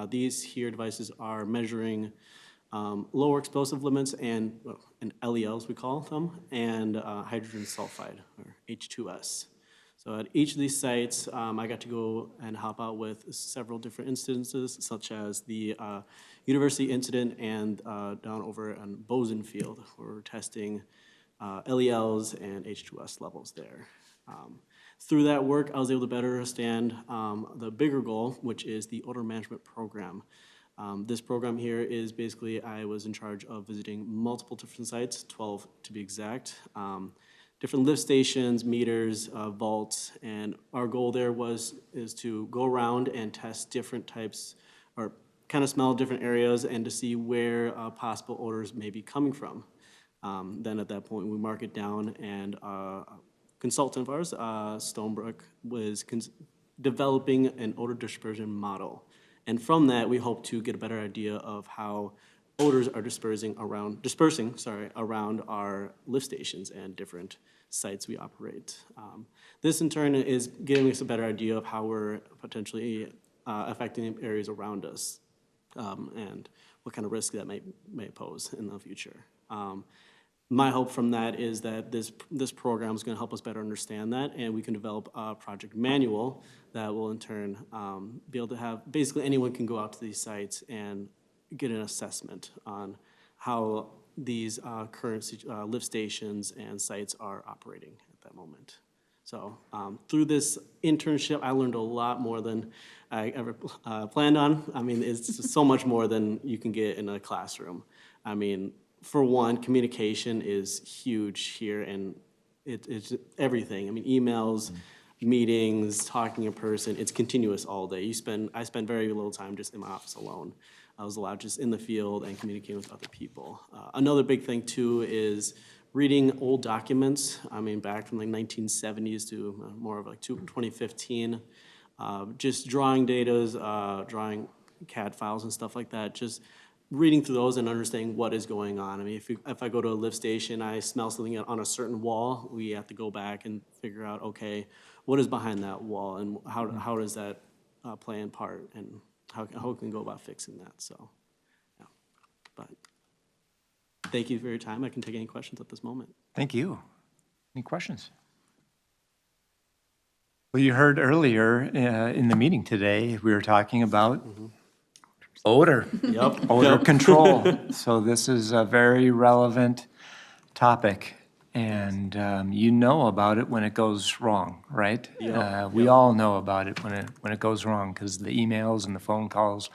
These here devices are measuring lower explosive limits and LELs, we call them, and hydrogen sulfide, or H2S. So at each of these sites, I got to go and help out with several different instances, such as the university incident and down over on Boson Field, where we're testing LELs and H2S levels there. Through that work, I was able to better understand the bigger goal, which is the odor management program. This program here is basically, I was in charge of visiting multiple different sites, 12 to be exact, different lift stations, meters, vaults, and our goal there is to go around and test different types, or kind of smell different areas and to see where possible odors may be coming from. Then at that point, we mark it down, and a consultant of ours, Stonebrook, was developing an odor dispersion model. And from that, we hope to get a better idea of how odors are dispersing around our lift stations and different sites we operate. This in turn is giving us a better idea of how we're potentially affecting areas around us and what kind of risk that may pose in the future. My hope from that is that this program is going to help us better understand that, and we can develop a project manual that will in turn be able to have, basically anyone can go out to these sites and get an assessment on how these current lift stations and sites are operating at that moment. So through this internship, I learned a lot more than I ever planned on. I mean, it's so much more than you can get in a classroom. I mean, for one, communication is huge here, and it's everything. I mean, emails, meetings, talking in person, it's continuous all day. I spend very little time just in my office alone. I was allowed just in the field and communicating with other people. Another big thing too is reading old documents. I mean, back from like 1970s to more of like 2015. Just drawing data, drawing CAD files and stuff like that. Just reading through those and understanding what is going on. I mean, if I go to a lift station, I smell something on a certain wall, we have to go back and figure out, okay, what is behind that wall, and how does that play in part, and how can we go about fixing that? So, yeah. But thank you for your time. I can take any questions at this moment. Thank you. Any questions? Well, you heard earlier in the meeting today, we were talking about odor. Yep. Odor control. So this is a very relevant topic, and you know about it when it goes wrong, right? Yep. We all know about it when it goes wrong, because the emails and the phone calls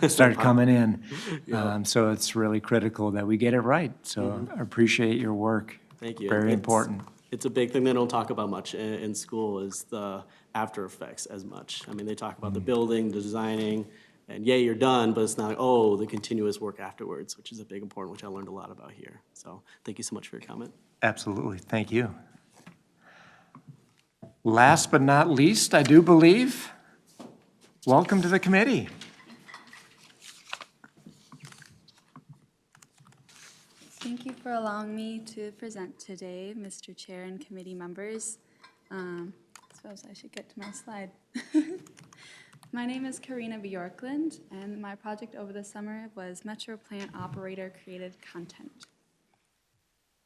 start coming in. Yep. So it's really critical that we get it right. So I appreciate your work. Thank you. Very important. It's a big thing they don't talk about much in school, is the after effects as much. I mean, they talk about the building, the designing, and yeah, you're done, but it's not like, oh, the continuous work afterwards, which is a big important, which I learned a lot about here. So thank you so much for your comment. Absolutely. Thank you. Last but not least, I do believe, welcome to the committee. Thank you for allowing me to present today, Mr. Chair and committee members. I suppose I should get to my slide. My name is Karina Bjorklund, and my project over the summer was Metro Plant Operator Created Content.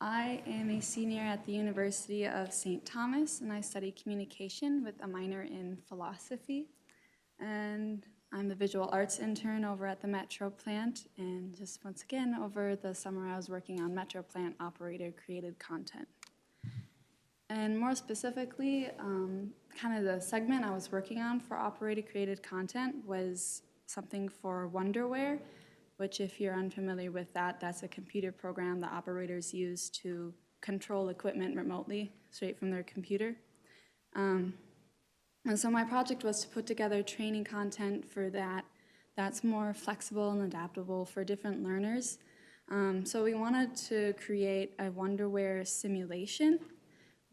I am a senior at the University of St. Thomas, and I study communication with a minor in philosophy. And I'm a visual arts intern over at the Metro plant, and just once again, over the summer I was working on Metro plant operator-created content. And more specifically, kind of the segment I was working on for operator-created content was something for Wonderware, which if you're unfamiliar with that, that's a computer program that operators use to control equipment remotely, straight from their computer. And so my project was to put together training content for that that's more flexible and adaptable for different learners. So we wanted to create a Wonderware simulation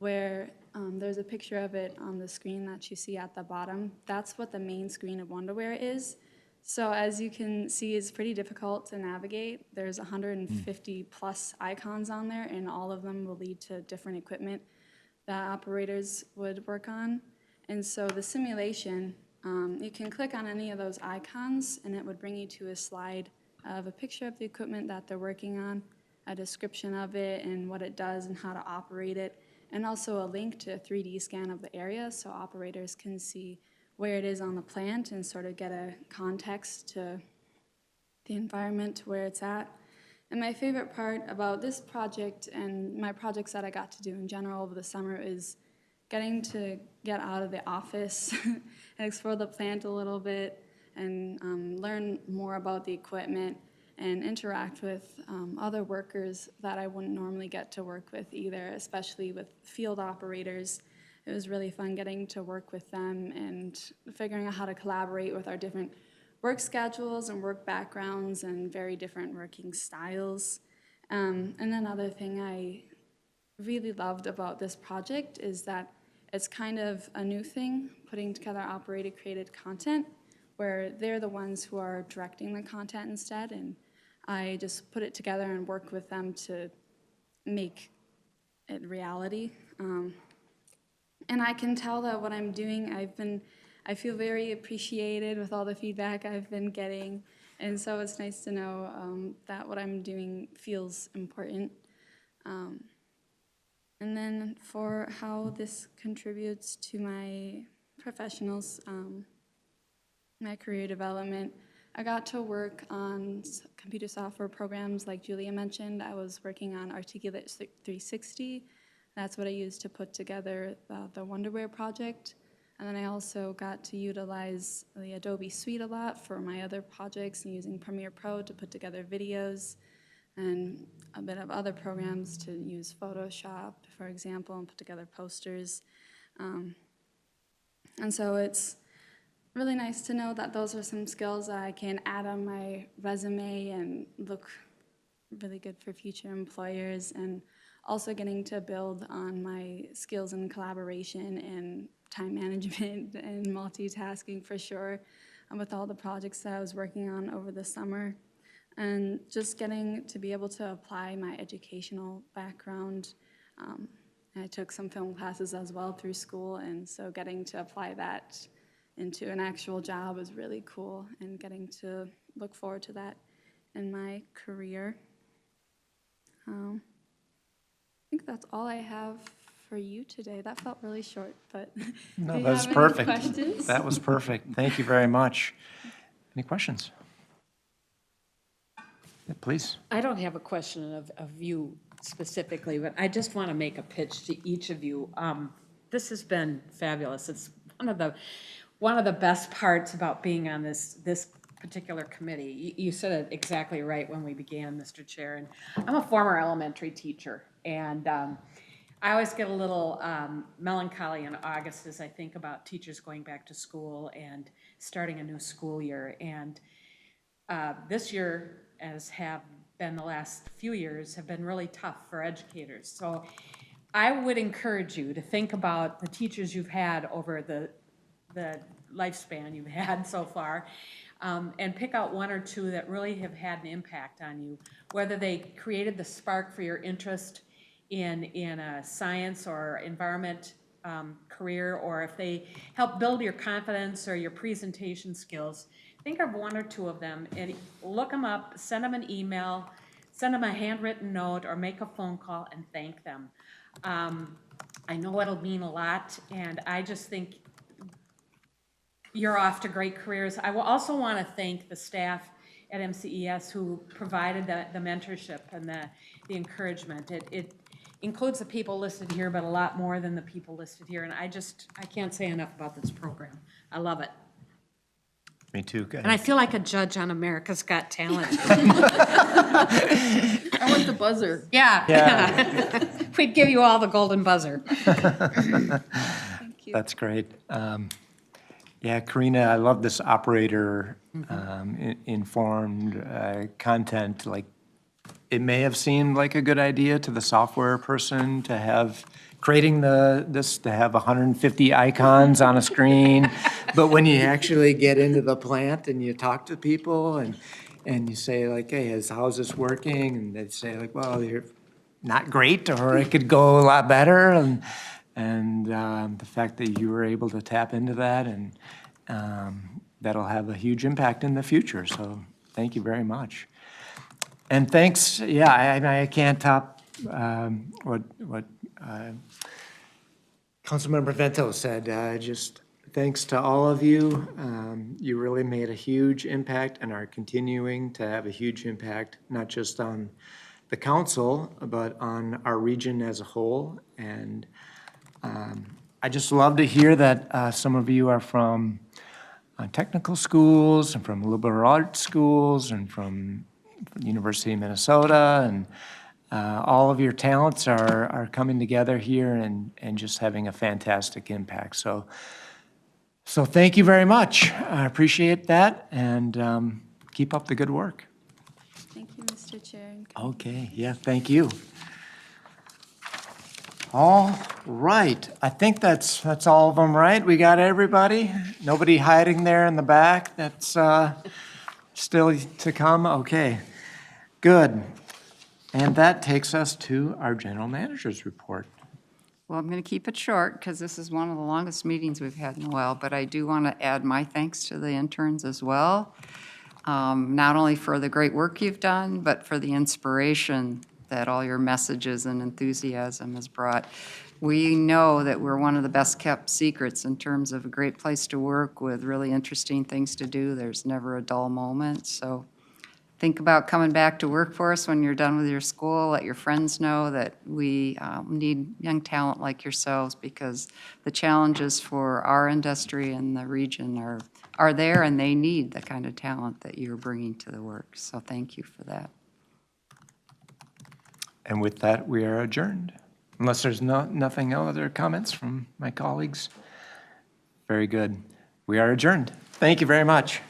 where there's a picture of it on the screen that you see at the bottom. That's what the main screen of Wonderware is. So as you can see, it's pretty difficult to navigate. There's 150 plus icons on there, and all of them will lead to different equipment that operators would work on. And so the simulation, you can click on any of those icons, and it would bring you to a slide of a picture of the equipment that they're working on, a description of it and what it does and how to operate it, and also a link to a 3D scan of the area so operators can see where it is on the plant and sort of get a context to the environment where it's at. And my favorite part about this project and my projects that I got to do in general over the summer is getting to get out of the office and explore the plant a little bit and learn more about the equipment and interact with other workers that I wouldn't normally get to work with either, especially with field operators. It was really fun getting to work with them and figuring out how to collaborate with our different work schedules and work backgrounds and very different working styles. And another thing I really loved about this project is that it's kind of a new thing, putting together operator-created content, where they're the ones who are directing the content instead, and I just put it together and work with them to make it reality. And I can tell that what I'm doing, I feel very appreciated with all the feedback I've been getting, and so it's nice to know that what I'm doing feels important. And then for how this contributes to my professionals, my career development, I got to work on computer software programs like Julia mentioned. I was working on Articulate 360. That's what I used to put together the Wonderware project. And then I also got to utilize the Adobe Suite a lot for my other projects and using Premiere Pro to put together videos and a bit of other programs to use Photoshop, for example, and put together posters. And so it's really nice to know that those are some skills that I can add on my resume and look really good for future employers, and also getting to build on my skills in collaboration and time management and multitasking for sure with all the projects that I was working on over the summer. And just getting to be able to apply my educational background. I took some film classes as well through school, and so getting to apply that into an actual job is really cool, and getting to look forward to that in my career. I think that's all I have for you today. That felt really short, but No, do you that's have any perfect. questions? That was perfect. Thank you very much. Any questions? Yeah, please. I don't have a question of you specifically, but I just want to make a pitch to each of you. This has been fabulous. It's one of the best parts about being on this particular committee. You said it exactly right when we began, Mr. Chair. And I'm a former elementary teacher, and I always get a little melancholy in August as I think about teachers going back to school and starting a new school year. And this year, as have been the last few years, have been really tough for educators. So I would encourage you to think about the teachers you've had over the lifespan you've had so far, and pick out one or two that really have had an impact on you, whether they created the spark for your interest in a science or environment career, or if they help build your confidence or your presentation skills. Think of one or two of them and look them up, send them an email, send them a handwritten note or make a phone call and thank them. I know it'll mean a lot, and I just think you're off to great careers. I will also want to thank the staff at MCES who provided the mentorship and the encouragement. It includes the people listed here, but a lot more than the people listed here. And I can't say enough about this program. I love it. Me too, guys. And I feel like a judge on America's Got Talent. I want the buzzer. Yeah. We'd give you all the golden buzzer. That's great. Yeah, Karina, I love this operator informed content. Like, it may have seemed like a good idea to the software person to have creating this to have 150 icons on a screen, but when you actually get into the plant and you talk to people and you say like, hey, how's this working? And they say like, well, you're not great, or it could go a lot better. And the fact that you were able to tap into that, and that'll have a huge impact in the future. So thank you very much. And thanks, I can't top what Councilmember Vento said. Just thanks to all of you. You really made a huge impact and are continuing to have a huge impact, not just on the council, but on our region as a whole. And I just love to hear that some of you are from technical schools and from liberal arts schools and from the University of Minnesota, and all of your talents are coming together here and just having a fantastic impact. So thank you very much. I appreciate that, and keep up the good work. Thank you, Mr. Chair. Okay, yeah, thank you. All right, I think that's all of them, right? We got everybody? Nobody hiding there in the back that's still to come? Okay, good. And that takes us to our general manager's report. Well, I'm going to keep it short because this is one of the longest meetings we've had in a while, but I do want to add my thanks to the interns as well, not only for the great work you've done, but for the inspiration that all your messages and enthusiasm has brought. We know that we're one of the best kept secrets in terms of a great place to work with really interesting things to do. There's never a dull moment. So think about coming back to work for us when you're done with your school. Let your friends know that we need young talent like yourselves, because the challenges for our industry and the region are there, and they need the kind of talent that you're bringing to the work. So thank you for that. And with that, we are adjourned. Unless there's nothing other comments from my colleagues. Very good. We are adjourned. Thank you very much.